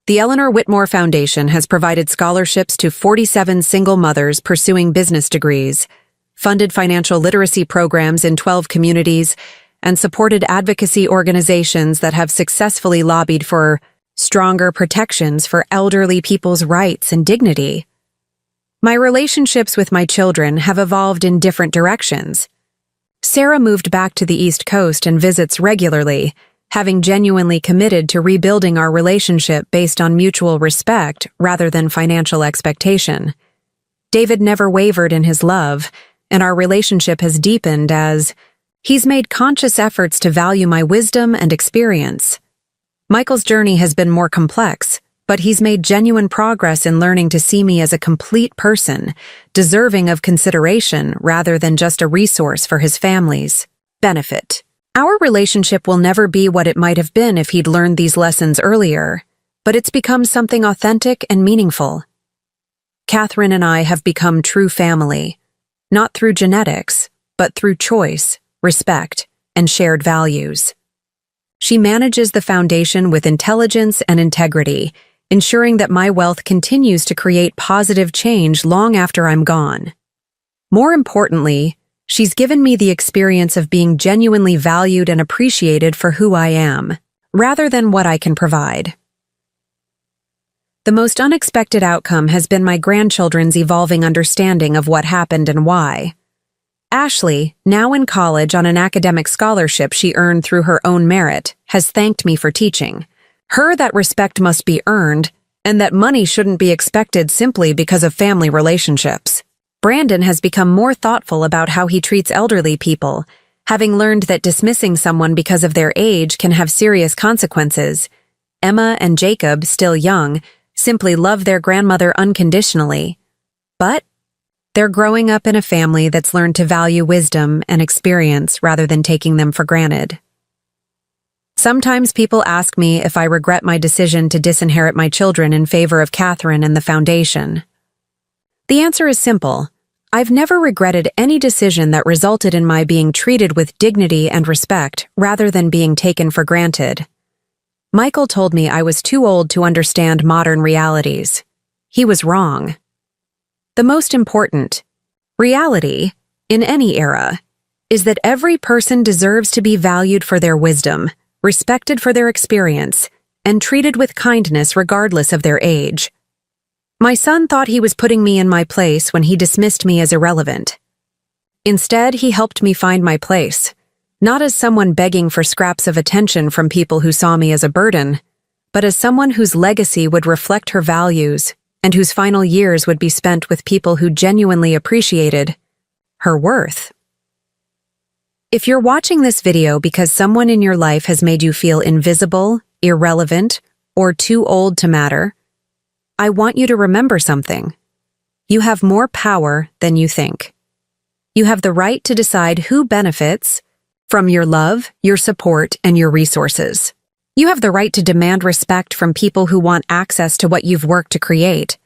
The Eleanor Whitmore Foundation has provided scholarships to 47 single mothers pursuing business degrees, funded financial literacy programs in 12 communities, and supported advocacy organizations that have successfully lobbied for stronger protections for elderly people's rights and dignity. My relationships with my children have evolved in different directions. Sarah moved back to the East Coast and visits regularly, having genuinely committed to rebuilding our relationship based on mutual respect rather than financial expectation. David never wavered in his love, and our relationship has deepened as he's made conscious efforts to value my wisdom and experience. Michael's journey has been more complex, but he's made genuine progress in learning to see me as a complete person, deserving of consideration rather than just a resource for his family's benefit. Our relationship will never be what it might have been if he'd learned these lessons earlier, but it's become something authentic and meaningful. Catherine and I have become true family, not through genetics, but through choice, respect, and shared values. She manages the foundation with intelligence and integrity, ensuring that my wealth continues to create positive change long after I'm gone. More importantly, she's given me the experience of being genuinely valued and appreciated for who I am, rather than what I can provide. The most unexpected outcome has been my grandchildren's evolving understanding of what happened and why. Ashley, now in college on an academic scholarship she earned through her own merit, has thanked me for teaching her that respect must be earned and that money shouldn't be expected simply because of family relationships. Brandon has become more thoughtful about how he treats elderly people, having learned that dismissing someone because of their age can have serious consequences. Emma and Jacob, still young, simply love their grandmother unconditionally. But they're growing up in a family that's learned to value wisdom and experience rather than taking them for granted. Sometimes people ask me if I regret my decision to disinherit my children in favor of Catherine and the foundation. The answer is simple. I've never regretted any decision that resulted in my being treated with dignity and respect rather than being taken for granted. Michael told me I was too old to understand modern realities. He was wrong. The most important reality, in any era, is that every person deserves to be valued for their wisdom, respected for their experience, and treated with kindness regardless of their age. My son thought he was putting me in my place when he dismissed me as irrelevant. Instead, he helped me find my place, not as someone begging for scraps of attention from people who saw me as a burden, but as someone whose legacy would reflect her values and whose final years would be spent with people who genuinely appreciated her worth. If you're watching this video because someone in your life has made you feel invisible, irrelevant, or too old to matter, I want you to remember something. You have more power than you think. You have the right to decide who benefits from your love, your support, and your resources. You have the right to demand respect from people who want access to what you've worked to create.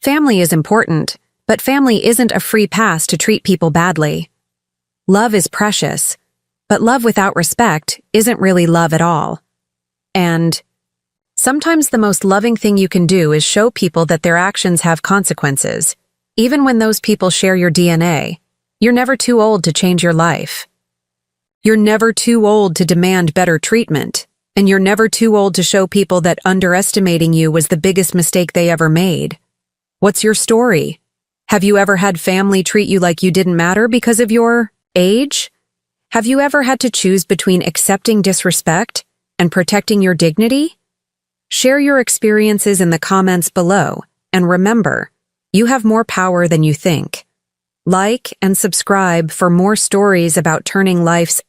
Family is important, but family isn't a free pass to treat people badly. Love is precious, but love without respect isn't really love at all. And Sometimes the most loving thing you can do is show people that their actions have consequences, even when those people share your DNA. You're never too old to change your life. You're never too old to demand better treatment, and you're never too old to show people that underestimating you was the biggest mistake they ever made. What's your story? Have you ever had family treat you like you didn't matter because of your age? Have you ever had to choose between accepting disrespect and protecting your dignity? Share your experiences in the comments below, and remember, you have more power than you think. Like and subscribe for more stories about turning life's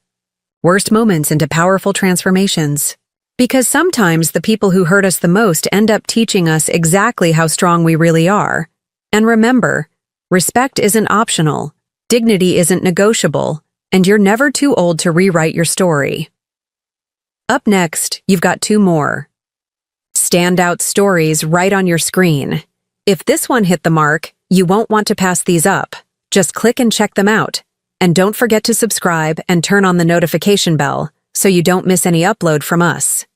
worst moments into powerful transformations. Because sometimes the people who hurt us the most end up teaching us exactly how strong we really are. And remember, respect isn't optional, dignity isn't negotiable, and you're never too old to rewrite your story. Up next, you've got 2 more standout stories right on your screen. If this one hit the mark, you won't want to pass these up. Just click and check them out. And don't forget to subscribe and turn on the notification bell so you don't miss any upload from us.